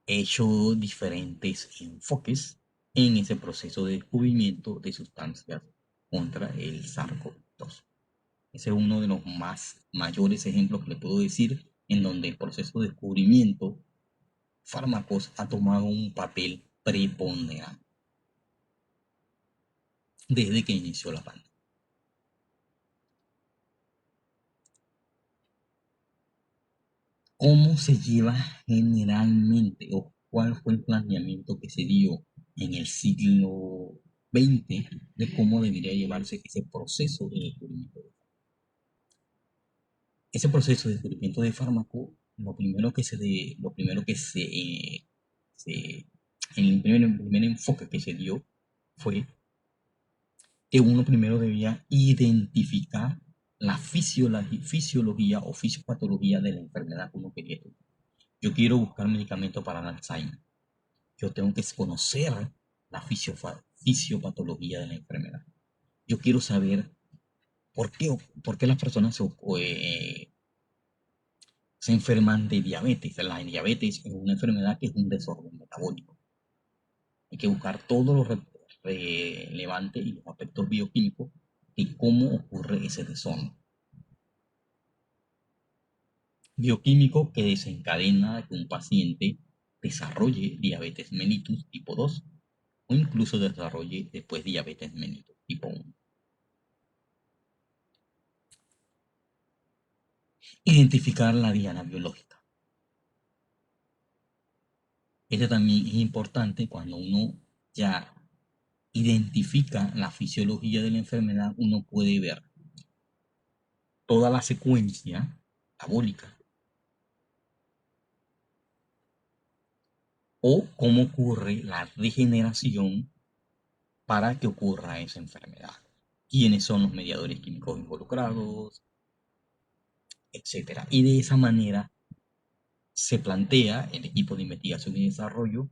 hecho diferentes enfoques en ese proceso de descubrimiento de sustancias contra el SARS-CoV-2. Ese es uno de los mayores ejemplos que le puedo decir en donde el proceso de descubrimiento fármacos ha tomado un papel preponderante desde que inició la pandemia. ¿Cómo se lleva generalmente o cuál fue el planteamiento que se dio en el siglo XX de cómo debería llevarse ese proceso de descubrimiento? Ese proceso de descubrimiento de fármaco, lo primero que en el primer enfoque que se dio fue que uno primero debía identificar la fisiología o fisiopatología de la enfermedad que uno quería estudiar. Yo quiero buscar medicamento para el Alzheimer. Yo tengo que conocer la fisiopatología de la enfermedad. Yo quiero saber por qué las personas se enferman de diabetes. La diabetes es una enfermedad que es un desorden metabólico. Hay que buscar todo lo relevante y los aspectos bioquímicos de cómo ocurre ese desorden bioquímico que desencadena que un paciente desarrolle diabetes mellitus tipo 2 o incluso desarrolle después diabetes mellitus tipo 1. Identificar la diana biológica. Esto también es importante cuando uno ya identifica la fisiología de la enfermedad, uno puede ver toda la secuencia metabólica o cómo ocurre la regeneración para que ocurra esa enfermedad. ¿Quiénes son los mediadores químicos involucrados? Etcétera. Y de esa manera se plantea el equipo de investigación y desarrollo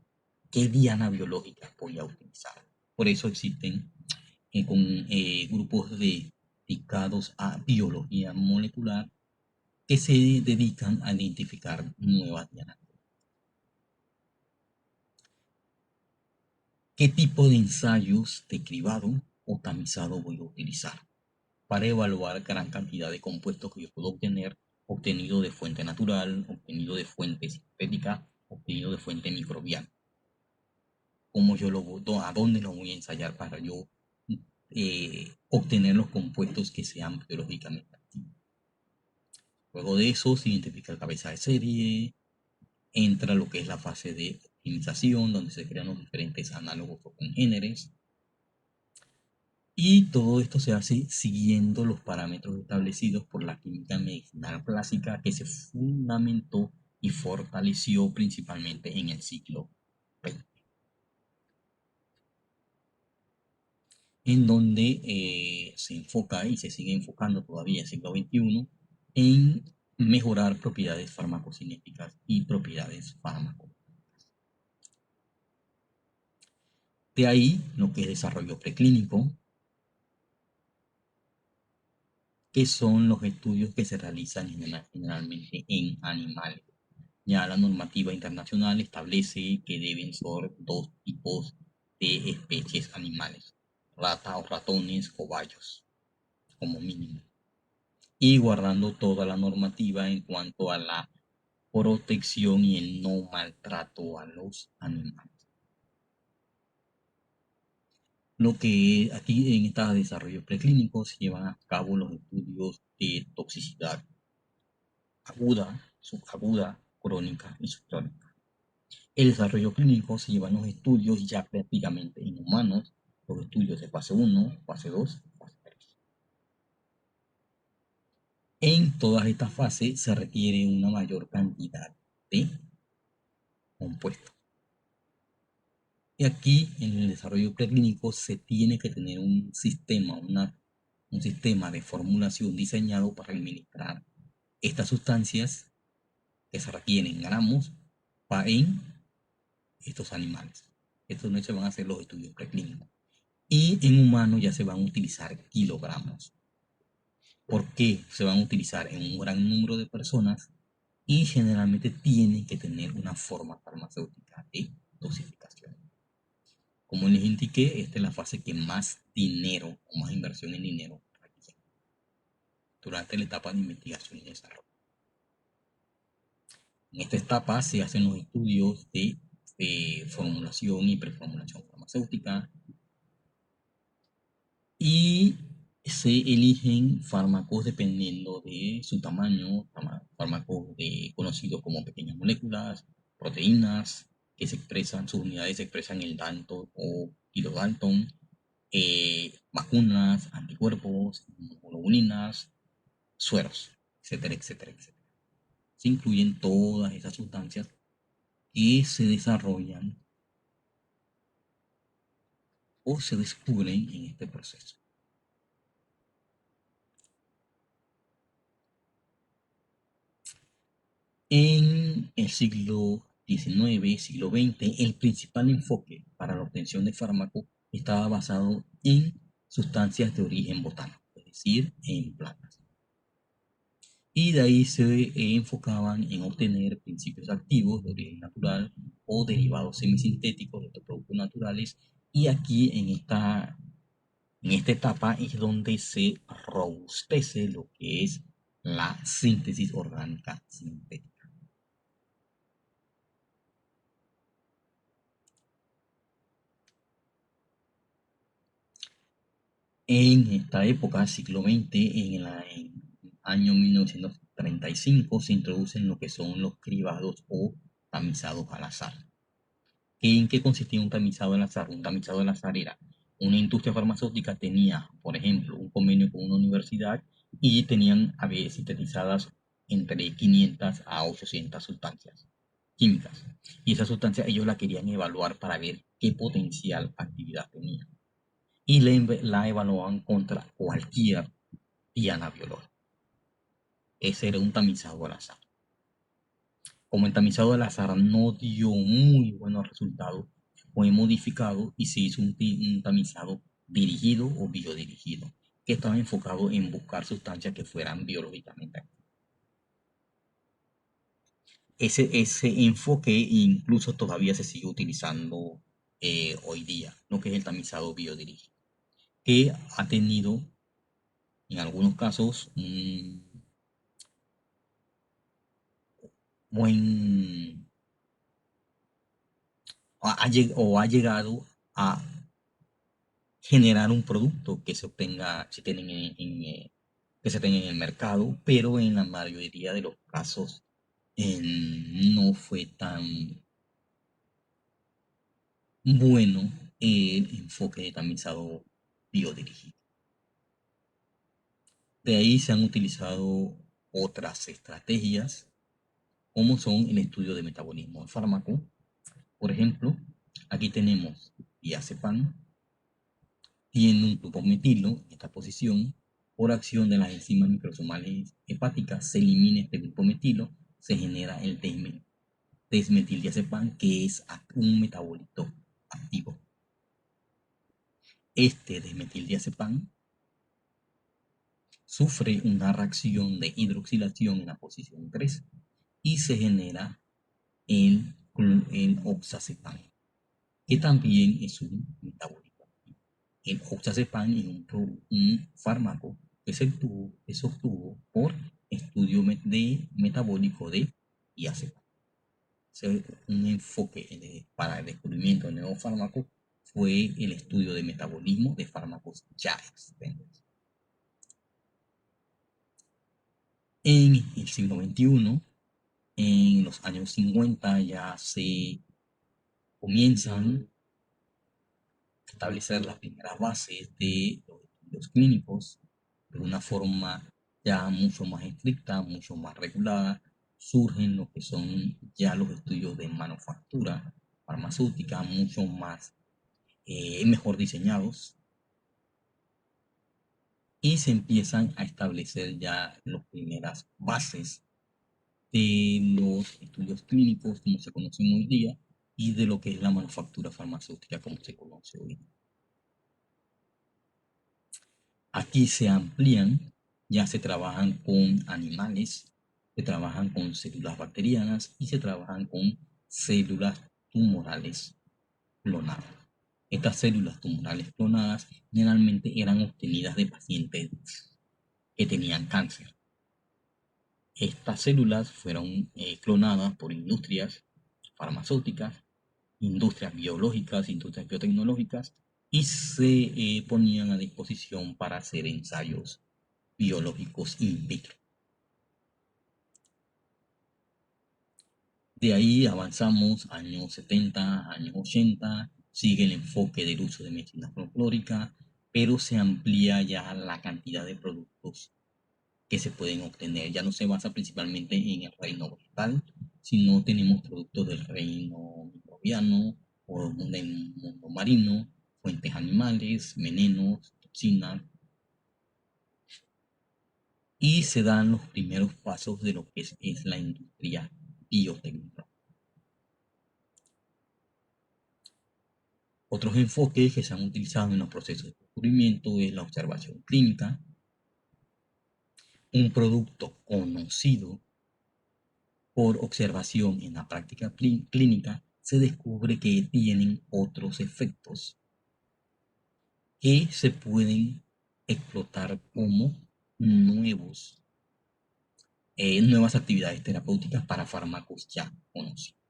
qué diana biológica voy a utilizar. Por eso existen grupos dedicados a biología molecular que se dedican a identificar nuevas dianas. ¿Qué tipo de ensayos de cribado o tamizado voy a utilizar para evaluar gran cantidad de compuestos que yo puedo obtenido de fuente natural, obtenido de fuente sintética, obtenido de fuente microbiana? ¿A dónde lo voy a ensayar para yo obtener los compuestos que sean biológicamente activos? Luego de eso se identifica el cabeza de serie, entra lo que es la fase de optimización, donde se crean los diferentes análogos o congéneres. Y todo esto se hace siguiendo los parámetros establecidos por la química medicinal clásica que se fundamentó y fortaleció principalmente en el siglo XX, en donde se enfoca y se sigue enfocando todavía en el siglo XXI en mejorar propiedades farmacocinéticas y propiedades fármacos. De ahí lo que es desarrollo preclínico, que son los estudios que se realizan generalmente en animales. Ya la normativa internacional establece que deben ser 2 tipos de especies animales, rata o ratones o bayos, como mínimo, y guardando toda la normativa en cuanto a la protección y el no maltrato a los animales. Lo que aquí en este desarrollo preclínico se llevan a cabo los estudios de toxicidad aguda, subaguda, crónica y subcrónica. El desarrollo clínico se llevan los estudios ya prácticamente en humanos, los estudios de fase 1, fase 2, fase 3. En todas estas fases se requiere una mayor cantidad de compuestos. Y aquí en el desarrollo preclínico se tiene que tener un sistema de formulación diseñado para administrar estas sustancias que se requieren en gramos en estos animales. Estos no se van a hacer los estudios preclínicos. Y en humanos ya se van a utilizar kilogramos. ¿Por qué se van a utilizar en un gran número de personas y generalmente tienen que tener una forma farmacéutica de dosificación. Como les indiqué, esta es la fase que más dinero o más inversión en dinero requiere durante la etapa de investigación y desarrollo. En esta etapa se hacen los estudios de formulación y preformulación farmacéutica y se eligen fármacos dependiendo de su tamaño, fármacos conocidos como pequeñas moléculas, proteínas, que se expresan, sus unidades se expresan en el Dalton o kilodalton, vacunas, anticuerpos, inmunoglobulinas, sueros, etcétera, etcétera, etcétera. Se incluyen todas esas sustancias que se desarrollan o se descubren en este proceso. En el siglo XIX, siglo XX, el principal enfoque para la obtención de fármacos estaba basado en sustancias de origen botánico, es decir, en plantas. Y de ahí se enfocaban en obtener principios activos de origen natural o derivados semisintéticos de estos productos naturales. Y aquí en esta etapa es donde se robustece lo que es la síntesis orgánica sintética. En esta época, siglo XX, en el año 1935, se introducen lo que son los cribados o tamizados al azar. ¿En qué consistía un tamizado al azar? Un tamizado al azar era una industria farmacéutica tenía, por ejemplo, un convenio con una universidad y tenían sintetizadas entre 500 a 800 sustancias químicas. Y esas sustancias ellos la querían evaluar para ver qué potencial actividad tenía. Y la evaluaban contra cualquier diana biológica. Ese era un tamizado al azar. Como el tamizado al azar no dio muy buenos resultados, fue modificado y se hizo un tamizado dirigido o biodirigido, que estaba enfocado en buscar sustancias que fueran biológicamente activas. Ese enfoque incluso todavía se sigue utilizando hoy día, lo que es el tamizado biodirigido, que ha tenido en algunos casos un buen ha llegado a generar un producto que se obtenga, que se tenga en el mercado, pero en la mayoría de los casos no fue tan bueno el enfoque de tamizado biodirigido. De ahí se han utilizado otras estrategias, como son el estudio de metabolismo del fármaco. Por ejemplo, aquí tenemos diazepam, tiene un grupo metilo en esta posición. Por acción de las enzimas microsomales hepáticas se elimina este grupo metilo, se genera el desmetildiazepam, que es un metabolito activo. Este desmetildiazepam sufre una reacción de hidroxilación en la posición 3 y se genera el oxazepam, que también es un metabólito activo. El oxazepam es un fármaco que se obtuvo por estudio metabólico de diazepam. Un enfoque para el descubrimiento de nuevos fármacos fue el estudio de metabolismo de fármacos ya existentes. En el siglo XXI, en los años 50, ya se comienzan a establecer las primeras bases de los estudios clínicos de una forma ya mucho más estricta, mucho más regulada. Surgen lo que son ya los estudios de manufactura farmacéutica mucho más mejor diseñados, y se empiezan a establecer ya las primeras bases de los estudios clínicos como se conocen hoy día y de lo que es la manufactura farmacéutica como se conoce hoy día. Aquí se amplían, ya se trabajan con animales, se trabajan con células bacterianas y se trabajan con células tumorales clonadas. Estas células tumorales clonadas generalmente eran obtenidas de pacientes que tenían cáncer. Estas células fueron clonadas por industrias farmacéuticas, industrias biológicas, industrias biotecnológicas, y se ponían a disposición para hacer ensayos biológicos in vitro. De ahí avanzamos años 70, años 80, sigue el enfoque del uso de medicina folclórica, pero se amplía ya la cantidad de productos que se pueden obtener. Ya no se basa principalmente en el reino vegetal, sino tenemos productos del reino microbiano o del mundo marino, fuentes animales, venenos, toxinas, y se dan los primeros pasos de lo que es la industria biotécnica. Otros enfoques que se han utilizado en los procesos de descubrimiento es la observación clínica. Un producto conocido por observación en la práctica clínica se descubre que tienen otros efectos que se pueden explotar como nuevas actividades terapéuticas para fármacos ya conocidos.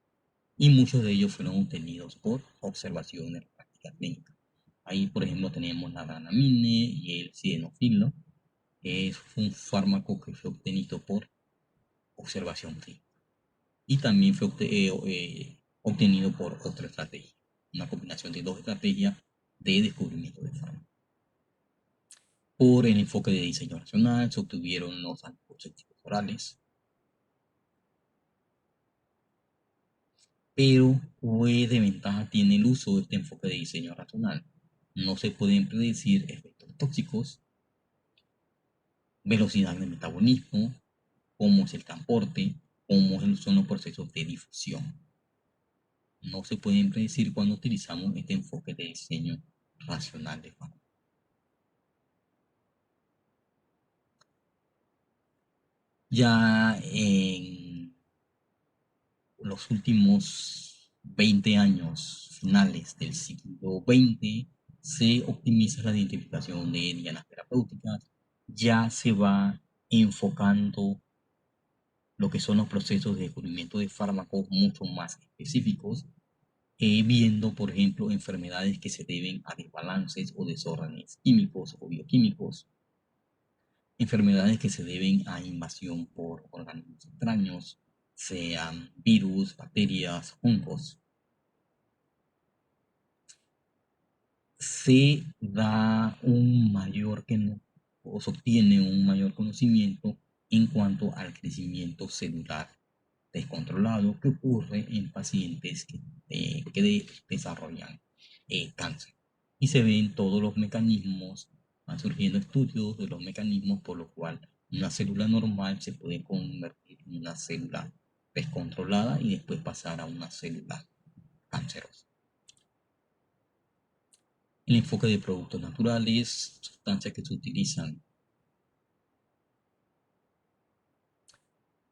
Y muchos de ellos fueron obtenidos por observación en la práctica clínica. Ahí, por ejemplo, tenemos la dranamine y el sildenafil, que es un fármaco que fue obtenido por observación clínica. Y también fue obtenido por otra estrategia, una combinación de dos estrategias de descubrimiento de fármacos. Por el enfoque de diseño racional se obtuvieron los anticonceptivos orales. Pero, ¿qué desventaja tiene el uso de este enfoque de diseño racional? No se pueden predecir efectos tóxicos, velocidad de metabolismo, cómo es el transporte, cómo son los procesos de difusión. No se pueden predecir cuando utilizamos este enfoque de diseño racional de fármacos. Ya en los últimos 20 años finales del siglo XX se optimiza la identificación de dianas terapéuticas, ya se va enfocando lo que son los procesos de descubrimiento de fármacos mucho más específicos, viendo, por ejemplo, enfermedades que se deben a desbalances o desórdenes químicos o bioquímicos, enfermedades que se deben a invasión por organismos extraños, sean virus, bacterias, hongos. Se da un mayor o se obtiene un mayor conocimiento en cuanto al crecimiento celular descontrolado que ocurre en pacientes que desarrollan cáncer. Y se ven todos los mecanismos, van surgiendo estudios de los mecanismos por los cuales una célula normal se puede convertir en una célula descontrolada y después pasar a una célula cancerosa. El enfoque de productos naturales, sustancias que se utilizan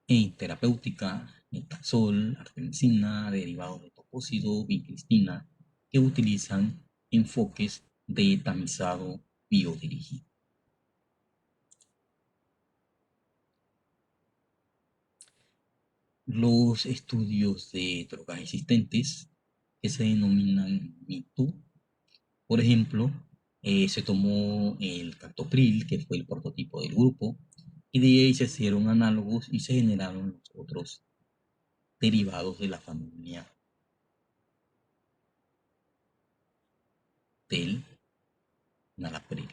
en terapéutica, metazol, artemisina, derivados de topóxido, vincristina, que utilizan enfoques de tamizado biodirigido. Los estudios de drogas existentes, que se denominan MeToo, por ejemplo, se tomó el captopril, que fue el prototipo del grupo, y de ahí se hicieron análogos y se generaron los otros derivados de la familia del enalapril.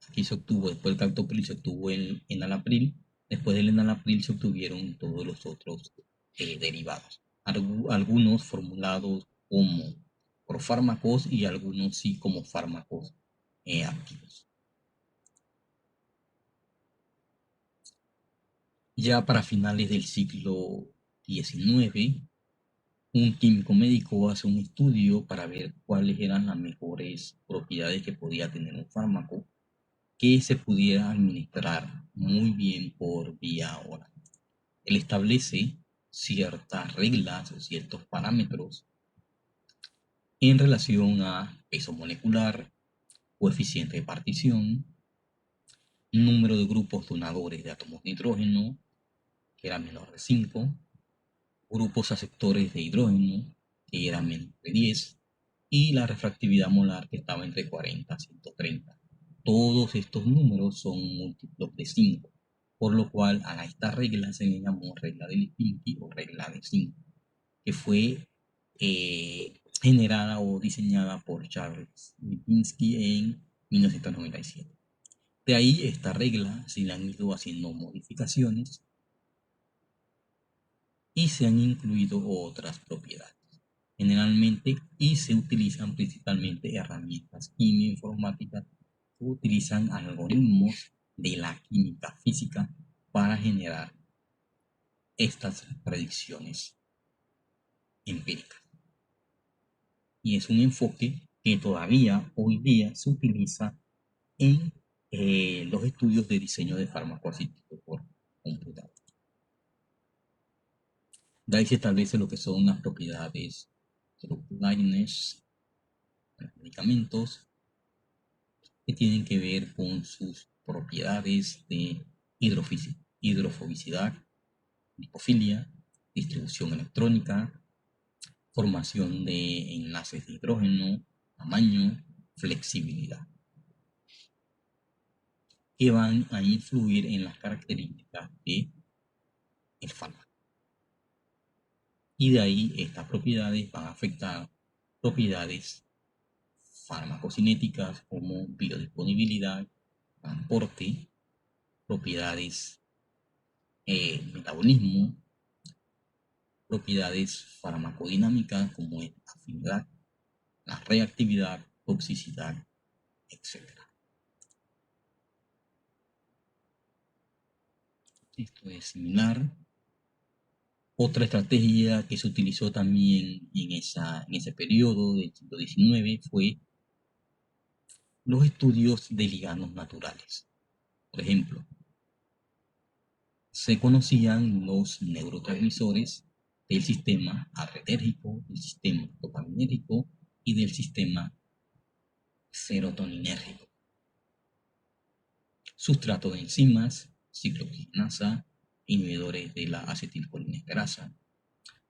Aquí se obtuvo, después del captopril se obtuvo el enalapril, después del enalapril se obtuvieron todos los otros derivados. Algunos formulados como profármacos y algunos sí como fármacos activos. Ya para finales del siglo XIX, un químico médico hace un estudio para ver cuáles eran las mejores propiedades que podía tener un fármaco que se pudiera administrar muy bien por vía oral. Él establece ciertas reglas o ciertos parámetros en relación a peso molecular, coeficiente de partición, número de grupos donadores de átomos de hidrógeno, que era menor de 5, grupos aceptores de hidrógeno, que era menor de 10, y la refractividad molar, que estaba entre 40 a 130. Todos estos números son múltiplos de 5, por lo cual a esta regla se le llamó regla de Lipinski o regla de 5, que fue generada o diseñada por Charles Lipinski en 1997. De ahí esta regla se le han ido haciendo modificaciones y se han incluido otras propiedades. Generalmente, y se utilizan principalmente herramientas quimio-informáticas que utilizan algoritmos de la química física para generar estas predicciones empíricas. Y es un enfoque que todavía hoy día se utiliza en los estudios de diseño de fármacos asistidos por computador. De ahí se establece lo que son las propiedades de los lightness, los medicamentos, que tienen que ver con sus propiedades de hidrofobicidad, lipofilia, distribución electrónica, formación de enlaces de hidrógeno, tamaño, flexibilidad, que van a influir en las características del fármaco. Y de ahí estas propiedades van a afectar propiedades farmacocinéticas como biodisponibilidad, transporte, propiedades metabolismo, propiedades farmacodinámicas como es afinidad, la reactividad, toxicidad, etc. Esto es similar. Otra estrategia que se utilizó también en ese periodo del siglo XIX fue los estudios de ligandos naturales. Por ejemplo, se conocían los neurotransmisores del sistema adrenérgico, del sistema dopaminérgico y del sistema serotoninérgico. Sustrato de enzimas, ciclooxigenasa, inhibidores de la acetilcolinesterasa,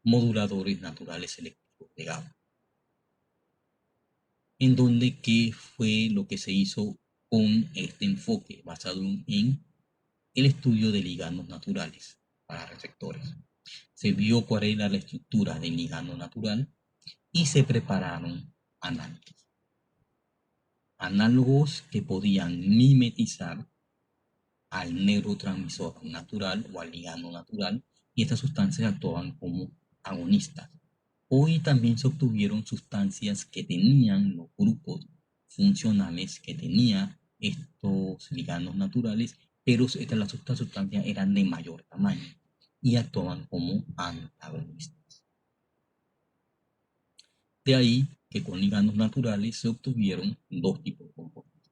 moduladores naturales selectivos de GABA. En donde, ¿qué fue lo que se hizo con este enfoque basado en el estudio de ligandos naturales para receptores? Se vio cuál era la estructura del ligando natural y se prepararon análogos. Análogos que podían mimetizar al neurotransmisor natural o al ligando natural, y estas sustancias actuaban como agonistas. Hoy también se obtuvieron sustancias que tenían los grupos funcionales que tenía estos ligandos naturales, pero estas sustancias eran de mayor tamaño y actuaban como antagonistas. De ahí que con ligandos naturales se obtuvieron dos tipos de compuestos: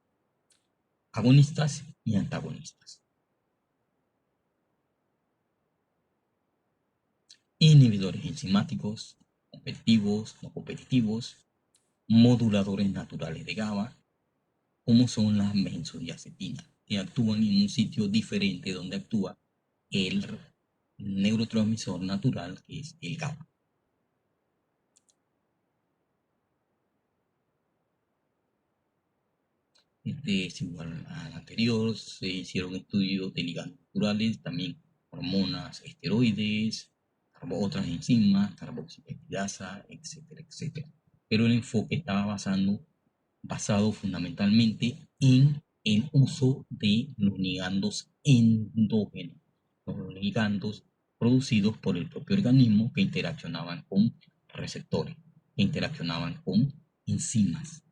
agonistas y antagonistas. Inhibidores enzimáticos, competitivos, no competitivos, moduladores naturales de GABA, como son las benzodiazepinas, que actúan en un sitio diferente donde actúa el neurotransmisor natural, que es el GABA. Este es igual al anterior. Se hicieron estudios de ligandos naturales, también hormonas, esteroides, otras enzimas, carboxipeptidasa, etcétera, etcétera. Pero el enfoque estaba basado fundamentalmente en el uso de los ligandos endógenos, los ligandos producidos por el propio organismo que interaccionaban con receptores, que interaccionaban con enzimas.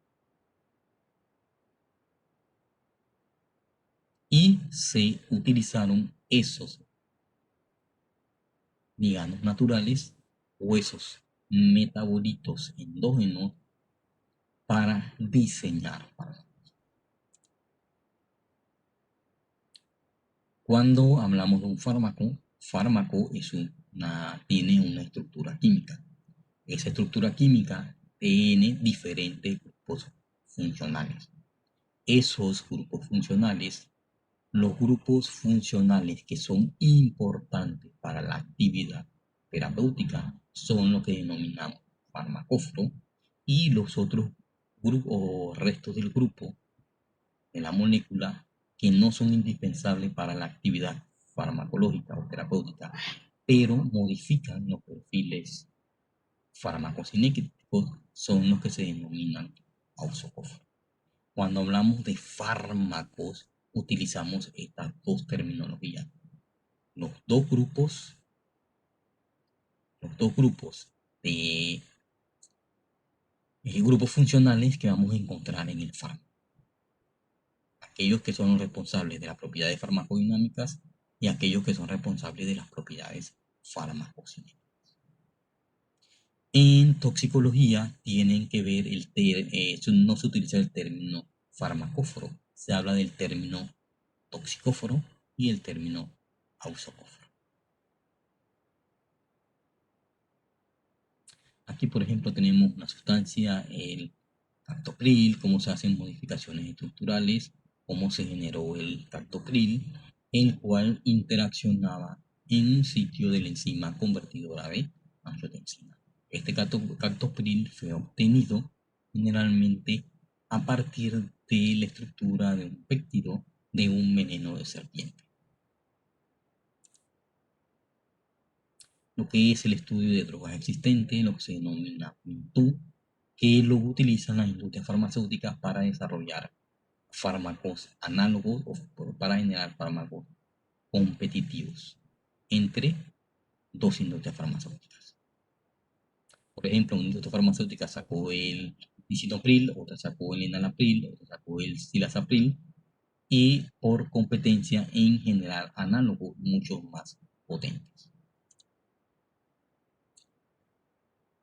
Y se utilizaron esos ligandos naturales o esos metabolitos endógenos para diseñar fármacos. Cuando hablamos de un fármaco, fármaco tiene una estructura química. Esa estructura química tiene diferentes grupos funcionales. Esos grupos funcionales, los grupos funcionales que son importantes para la actividad terapéutica, son lo que denominamos farmacóforo, y los otros grupos o restos del grupo de la molécula que no son indispensables para la actividad farmacológica o terapéutica, pero modifican los perfiles farmacocinéticos, son los que se denominan auxocóforos. Cuando hablamos de fármacos, utilizamos estas dos terminologías. Los dos grupos de grupos funcionales que vamos a encontrar en el fármaco. Aquellos que son los responsables de las propiedades farmacodinámicas y aquellos que son responsables de las propiedades farmacocinéticas. En toxicología tienen que ver no se utiliza el término farmacóforo, se habla del término toxicóforo y el término auxocóforo. Aquí, por ejemplo, tenemos una sustancia, el captopril, cómo se hacen modificaciones estructurales, cómo se generó el captopril, el cual interaccionaba en un sitio de la enzima convertidora de angiotensina. Este captopril fue obtenido generalmente a partir de la estructura de un péptido de un veneno de serpiente. Lo que es el estudio de drogas existentes, lo que se denomina MINTU, que lo utilizan las industrias farmacéuticas para desarrollar fármacos análogos o para generar fármacos competitivos entre dos industrias farmacéuticas. Por ejemplo, una industria farmacéutica sacó el lisinopril, otra sacó el enalapril, otra sacó el silasapril, y por competencia en generar análogos mucho más potentes.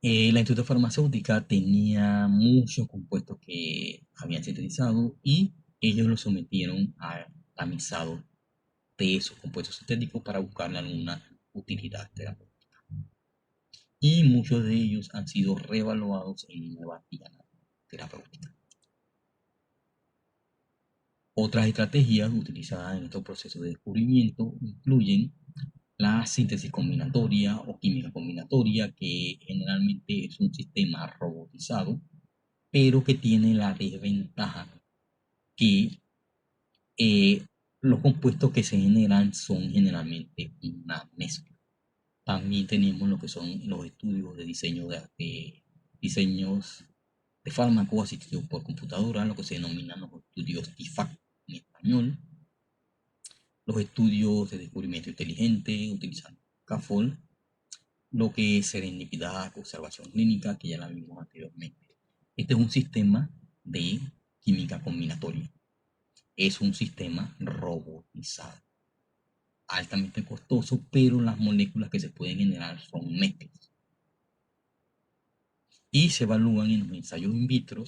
La industria farmacéutica tenía muchos compuestos que habían sintetizado y ellos los sometieron a tamizado de esos compuestos sintéticos para buscarle alguna utilidad terapéutica. Y muchos de ellos han sido reevaluados en nuevas dianas terapéuticas. Otras estrategias utilizadas en estos procesos de descubrimiento incluyen la síntesis combinatoria o química combinatoria, que generalmente es un sistema robotizado, pero que tiene la desventaja que los compuestos que se generan son generalmente una mezcla. También tenemos lo que son los estudios de diseños de fármacos asistidos por computadora, lo que se denominan los estudios TIFAC en español. Los estudios de descubrimiento inteligente utilizando CAFOL, lo que es serendipidad, observación clínica, que ya la vimos anteriormente. Este es un sistema de química combinatoria. Es un sistema robotizado, altamente costoso, pero las moléculas que se pueden generar son mezclas. Y se evalúan en los ensayos in vitro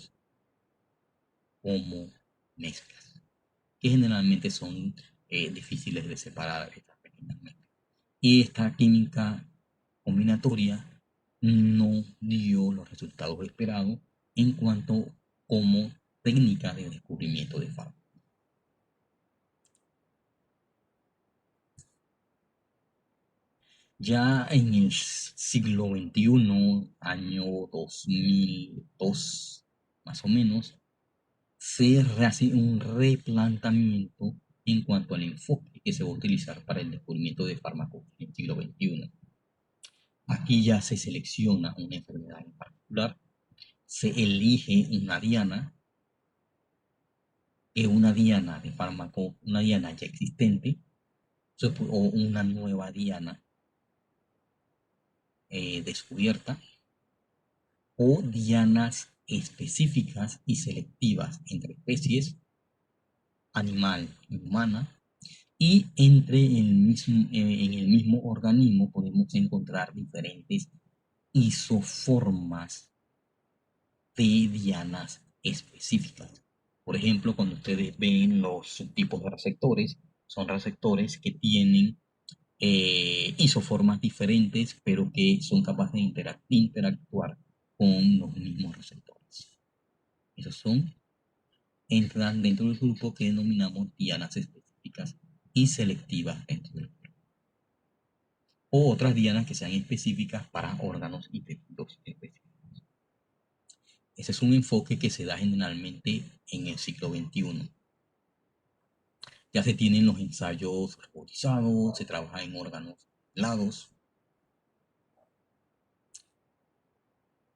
como mezclas, que generalmente son difíciles de separar estas pequeñas mezclas. Y esta química combinatoria no dio los resultados esperados en cuanto como técnica de descubrimiento de fármacos. Ya en el siglo XXI, año 2002 más o menos, se hace un replanteamiento en cuanto al enfoque que se va a utilizar para el descubrimiento de fármacos en el siglo XXI. Aquí ya se selecciona una enfermedad en particular, se elige una diana, una diana de fármaco, una diana ya existente, o una nueva diana descubierta, o dianas específicas y selectivas entre especies animal y humana, y en el mismo organismo podemos encontrar diferentes isoformas de dianas específicas. Por ejemplo, cuando ustedes ven los subtipos de receptores, son receptores que tienen isoformas diferentes, pero que son capaces de interactuar con los mismos receptores. Esos entran dentro del grupo que denominamos dianas específicas y selectivas dentro del cuerpo. O otras dianas que sean específicas para órganos y tejidos específicos. Ese es un enfoque que se da generalmente en el siglo XXI. Ya se tienen los ensayos robotizados, se trabaja en órganos aislados.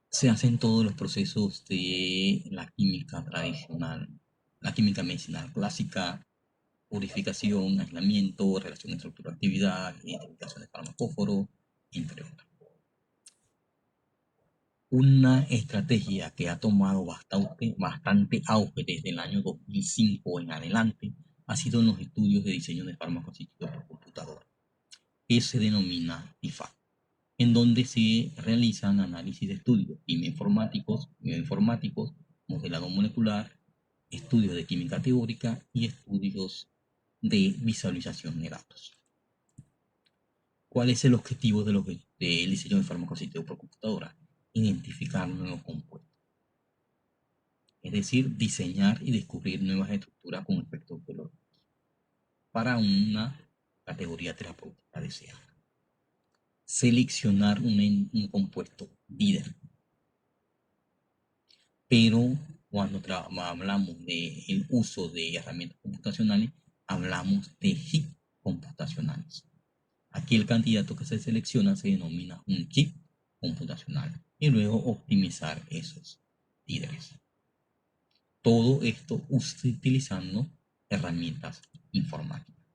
Se hacen todos los procesos de la química tradicional, la química medicinal clásica, purificación, aislamiento, relación estructura-actividad, identificación de farmacóforo, entre otros. Una estrategia que ha tomado bastante auge desde el año 2005 en adelante ha sido en los estudios de diseño de fármacos asistidos por computadora, que se denomina IFAC, en donde se realizan análisis de estudios bioinformáticos, modelado molecular, estudios de química teórica y estudios de visualización de datos. ¿Cuál es el objetivo del diseño de fármacos asistidos por computadora? Identificar nuevos compuestos. Es decir, diseñar y descubrir nuevas estructuras con efectos biológicos para una categoría terapéutica deseada. Seleccionar un compuesto líder. Pero cuando hablamos del uso de herramientas computacionales, hablamos de chip computacionales. Aquí el candidato que se selecciona se denomina un chip computacional y luego optimizar esos líderes. Todo esto utilizando herramientas informáticas.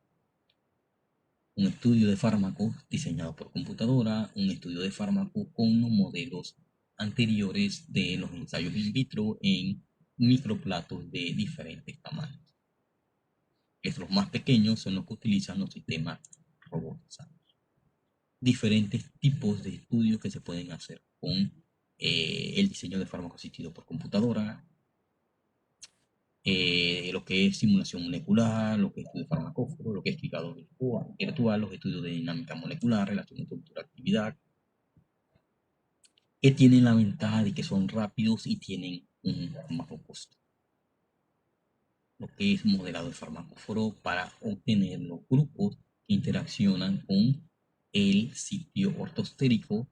Un estudio de fármacos diseñado por computadora, un estudio de fármacos con los modelos anteriores de los ensayos in vitro en microplatos de diferentes tamaños. Los más pequeños son los que utilizan los sistemas robotizados. Diferentes tipos de estudios que se pueden hacer con el diseño de fármacos asistidos por computadora, lo que es simulación molecular, lo que es estudio de farmacóforo, lo que es cribado virtual, los estudios de dinámica molecular, relación estructura-actividad, que tienen la ventaja de que son rápidos y tienen un bajo costo. Lo que es modelado de farmacóforo para obtener los grupos que interaccionan con el sitio ortostérico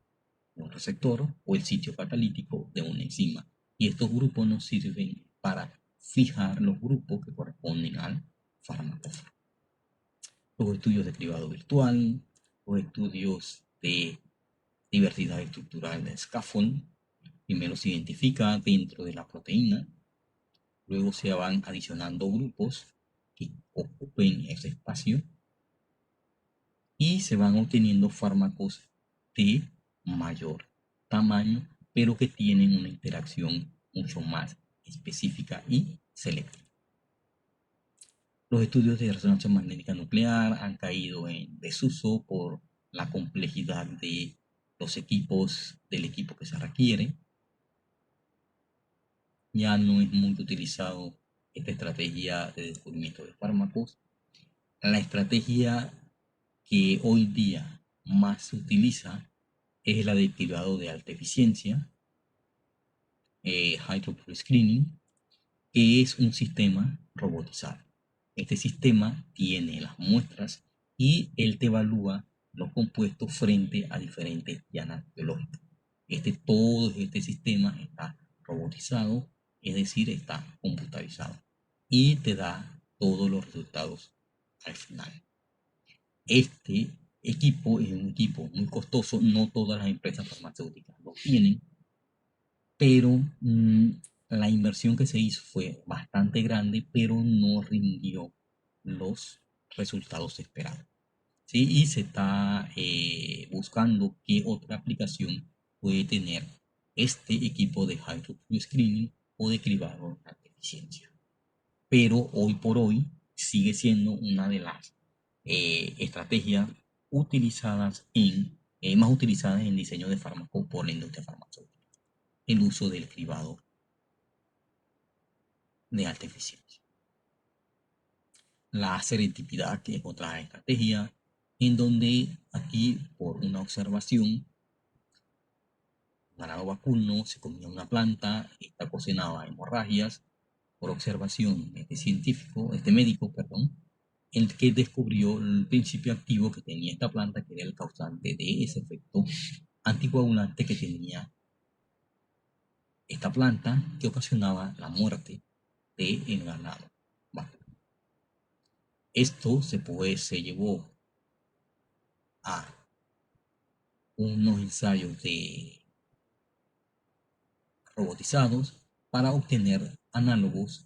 de un receptor o el sitio catalítico de una enzima. Y estos grupos nos sirven para fijar los grupos que corresponden al fármacóforo. Los estudios de cribado virtual, los estudios de diversidad estructural de scaffold, primero se identifica dentro de la proteína, luego se van adicionando grupos que ocupen ese espacio y se van obteniendo fármacos de mayor tamaño, pero que tienen una interacción mucho más específica y selectiva. Los estudios de resonancia magnética nuclear han caído en desuso por la complejidad de los equipos, del equipo que se requiere. Ya no es muy utilizado esta estrategia de descubrimiento de fármacos. La estrategia que hoy día más se utiliza es la de cribado de alta eficiencia, High Throughput Screening, que es un sistema robotizado. Este sistema tiene las muestras y él te evalúa los compuestos frente a diferentes dianas biológicas. Todo este sistema está robotizado, es decir, está computarizado y te da todos los resultados al final. Este equipo es un equipo muy costoso, no todas las empresas farmacéuticas lo tienen, pero la inversión que se hizo fue bastante grande, pero no rindió los resultados esperados. ¿Sí? Y se está buscando qué otra aplicación puede tener este equipo de High Throughput Screening o de cribado de alta eficiencia. Pero hoy por hoy sigue siendo una de las estrategias utilizadas más utilizadas en el diseño de fármacos por la industria farmacéutica. El uso del cribado de alta eficiencia. La serendipidad, que es otra estrategia, en donde aquí por una observación, ganado vacuno se comía una planta, esta ocasionaba hemorragias. Por observación, este médico, el que descubrió el principio activo que tenía esta planta, que era el causante de ese efecto anticoagulante que tenía esta planta, que ocasionaba la muerte del ganado vacuno. Esto se llevó a unos ensayos robotizados para obtener análogos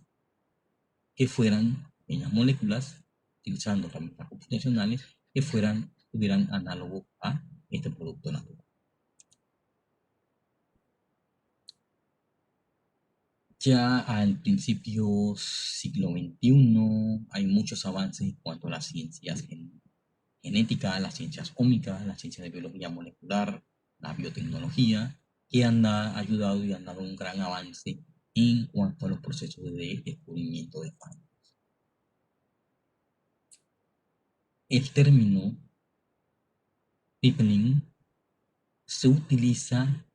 que fueran pequeñas moléculas, utilizando herramientas computacionales, que tuvieran análogo a este producto natural. Ya al principio siglo XXI hay muchos avances en cuanto a las ciencias genéticas, las ciencias ómicas, las ciencias de biología molecular, la biotecnología, que han ayudado y han dado un gran avance en cuanto a los procesos de descubrimiento de fármacos. El término pipeline se utiliza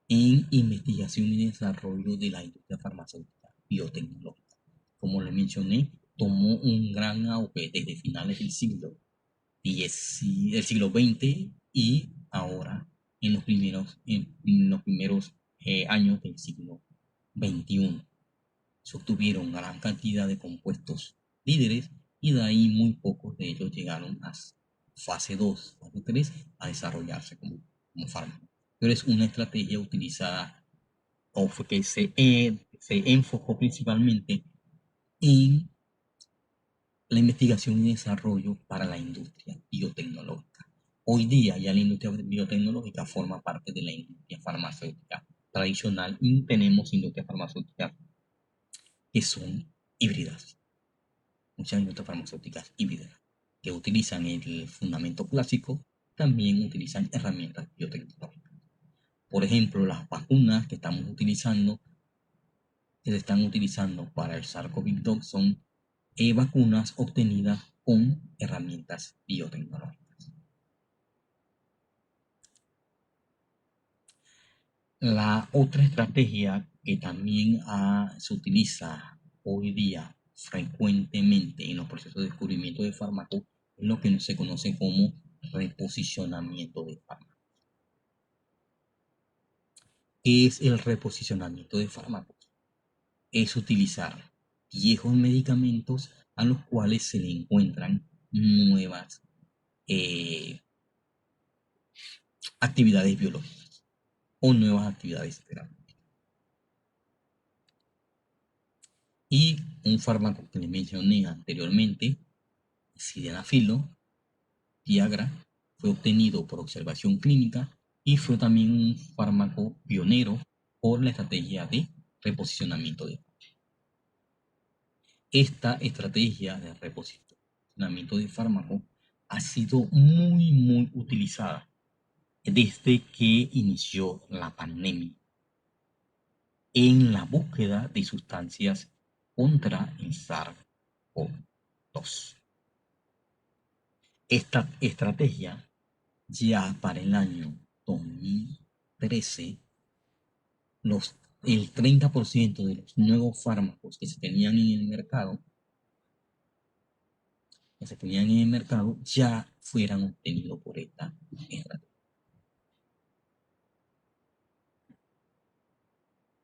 en investigación y desarrollo de la industria farmacéutica biotecnológica. Como le mencioné, tomó un gran auge desde finales del siglo XX y ahora en los primeros años del siglo XXI. Se obtuvieron gran cantidad de compuestos líderes y de ahí muy pocos de ellos llegaron a fase 2, fase 3, a desarrollarse como fármaco. Pero es una estrategia utilizada o que se enfocó principalmente en la investigación y desarrollo para la industria biotecnológica. Hoy día ya la industria biotecnológica forma parte de la industria farmacéutica tradicional y tenemos industrias farmacéuticas que son híbridas. Muchas industrias farmacéuticas híbridas que utilizan el fundamento clásico, también utilizan herramientas biotecnológicas. Por ejemplo, las vacunas que estamos utilizando, que se están utilizando para el SARS-CoV-2 son vacunas obtenidas con herramientas biotecnológicas. La otra estrategia que también se utiliza hoy día frecuentemente en los procesos de descubrimiento de fármacos es lo que se conoce como reposicionamiento de fármacos. ¿Qué es el reposicionamiento de fármacos? Es utilizar viejos medicamentos a los cuales se le encuentran nuevas actividades biológicas o nuevas actividades terapéuticas. Y un fármaco que le mencioné anteriormente, sildenafilo, Viagra, fue obtenido por observación clínica y fue también un fármaco pionero por la estrategia de reposicionamiento de fármacos. Esta estrategia de reposicionamiento de fármacos ha sido muy utilizada desde que inició la pandemia en la búsqueda de sustancias contra el SARS-CoV-2. Esta estrategia ya para el año 2013, el 30% de los nuevos fármacos que se tenían en el mercado, ya fueran obtenidos por esta estrategia.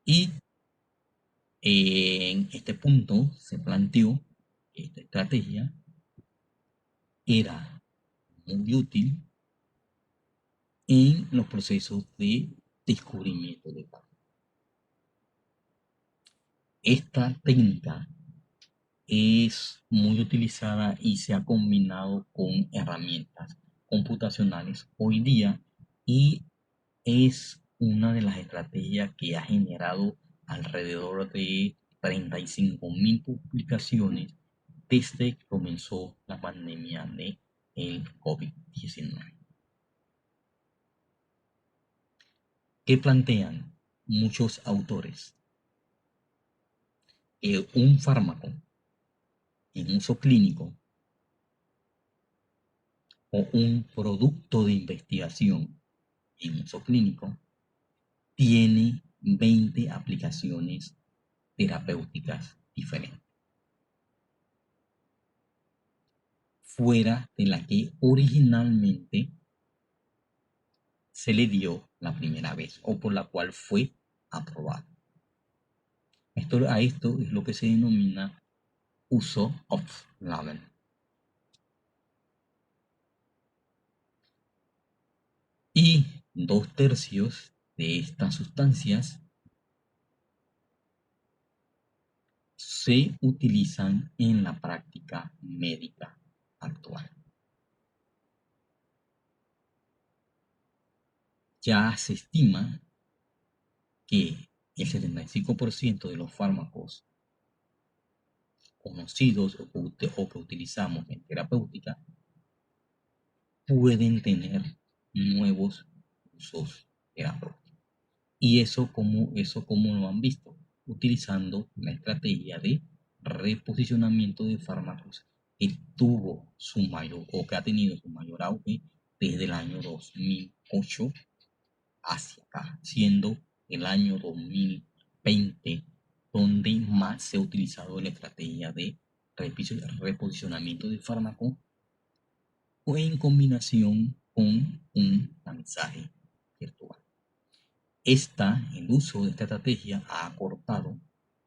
Y en este punto se planteó que esta estrategia era muy útil en los procesos de descubrimiento de fármacos. Esta técnica es muy utilizada y se ha combinado con herramientas computacionales hoy día y es una de las estrategias que ha generado alrededor de 35.000 publicaciones desde que comenzó la pandemia de el COVID-19. ¿Qué plantean muchos autores? Que un fármaco en uso clínico o un producto de investigación en uso clínico tiene 20 aplicaciones terapéuticas diferentes, fuera de la que originalmente se le dio la primera vez o por la cual fue aprobado. A esto es lo que se denomina uso off-label. Y 2/3 de estas sustancias se utilizan en la práctica médica actual. Ya se estima que el 75% de los fármacos conocidos o que utilizamos en terapéutica pueden tener nuevos usos terapéuticos. ¿Y eso cómo lo han visto? Utilizando la estrategia de reposicionamiento de fármacos que tuvo su mayor o que ha tenido su mayor auge desde el año 2008 hacia acá, siendo el año 2020 donde más se ha utilizado la estrategia de reposicionamiento de fármaco o en combinación con un mensaje virtual. El uso de esta estrategia ha acortado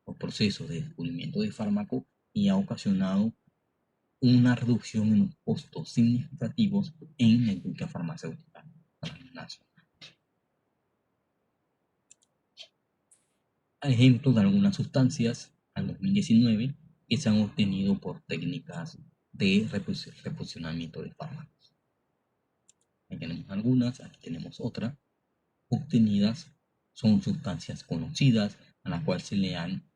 los procesos de descubrimiento de fármaco y ha ocasionado una reducción en los costos significativos en la industria farmacéutica nacional. Ejemplos de algunas sustancias al 2019 que se han obtenido por técnicas de reposicionamiento de fármacos. Aquí tenemos algunas, aquí tenemos otras obtenidas. Son sustancias conocidas a las cuales se le han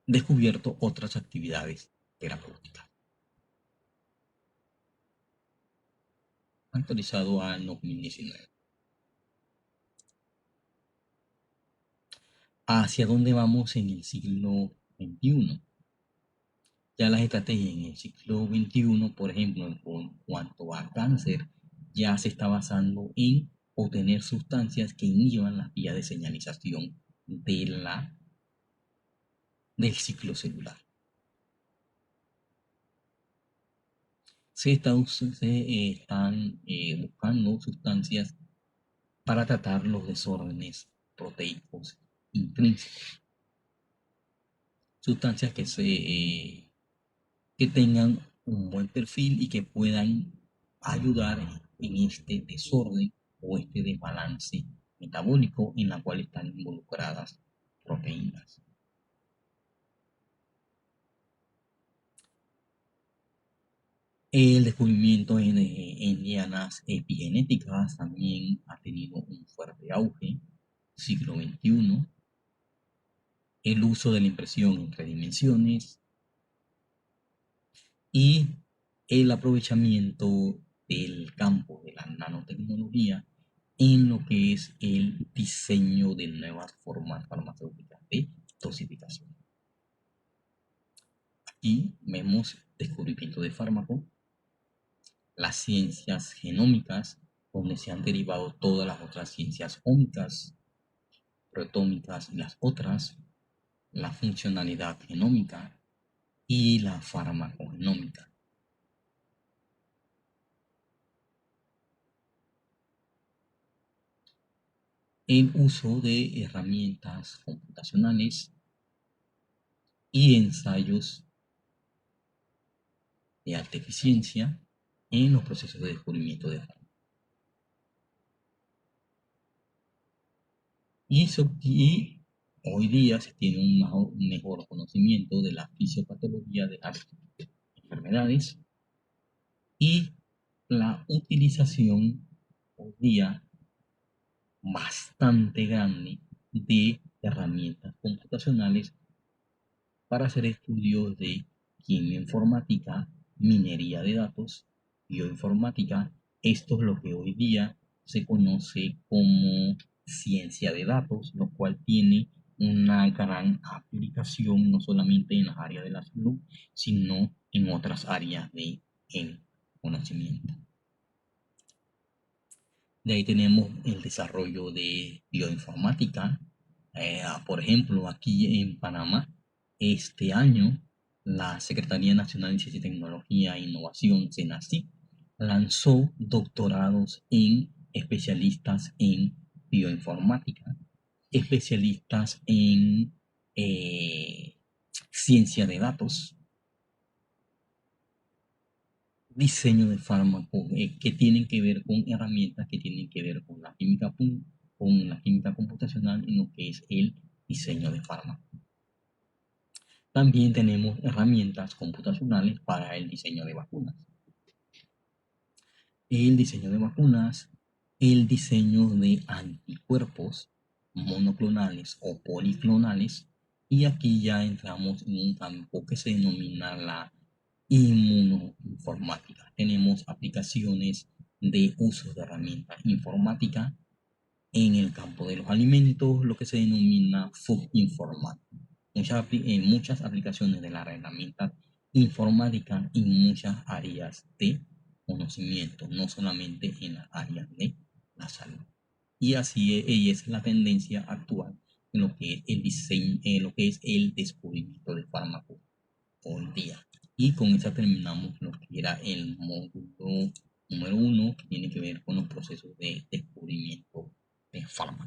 descubierto otras actividades terapéuticas. Actualizado al 2019. ¿Hacia dónde vamos en el siglo XXI? Ya las estrategias en el siglo XXI, por ejemplo, en cuanto a cáncer, ya se está basando en obtener sustancias que inhiban las vías de señalización del ciclo celular. Se están buscando sustancias para tratar los desórdenes proteicos intrínsecos. Sustancias que tengan un buen perfil y que puedan ayudar en este desorden o este desbalance metabólico en la cual están involucradas proteínas. El descubrimiento en lianas epigenéticas también ha tenido un fuerte auge, siglo XXI. El uso de la impresión en 3 dimensiones y el aprovechamiento del campo de la nanotecnología en lo que es el diseño de nuevas formas farmacéuticas de dosificación. Aquí vemos descubrimiento de fármaco, las ciencias genómicas, donde se han derivado todas las otras ciencias ómicas, proteómicas y las otras, la funcionalidad genómica y la farmacogenómica. El uso de herramientas computacionales y ensayos de alta eficiencia en los procesos de descubrimiento de fármacos. Y hoy día se tiene un mejor conocimiento de la fisiopatología de las enfermedades y la utilización hoy día bastante grande de herramientas computacionales para hacer estudios de quimioinformática, minería de datos, bioinformática. Esto es lo que hoy día se conoce como ciencia de datos, lo cual tiene una gran aplicación no solamente en las áreas de la salud, sino en otras áreas de el conocimiento. De ahí tenemos el desarrollo de bioinformática. Por ejemplo, aquí en Panamá, este año, la Secretaría Nacional de Ciencia y Tecnología e Innovación, SENACIT, lanzó doctorados en especialistas en bioinformática, especialistas en ciencia de datos, diseño de fármacos que tienen que ver con herramientas que tienen que ver con la química computacional en lo que es el diseño de fármacos. También tenemos herramientas computacionales para el diseño de vacunas. El diseño de vacunas, el diseño de anticuerpos monoclonales o policlonales, y aquí ya entramos en un campo que se denomina la inmunoinformática. Tenemos aplicaciones de uso de herramientas informáticas en el campo de los alimentos, lo que se denomina food informatics. Muchas aplicaciones de la herramienta informática en muchas áreas de conocimiento, no solamente en las áreas de la salud. Y así es la tendencia actual en lo que es el diseño, en lo que es el descubrimiento de fármacos hoy día. Y con eso terminamos lo que era el módulo número 1, que tiene que ver con los procesos de descubrimiento de fármacos.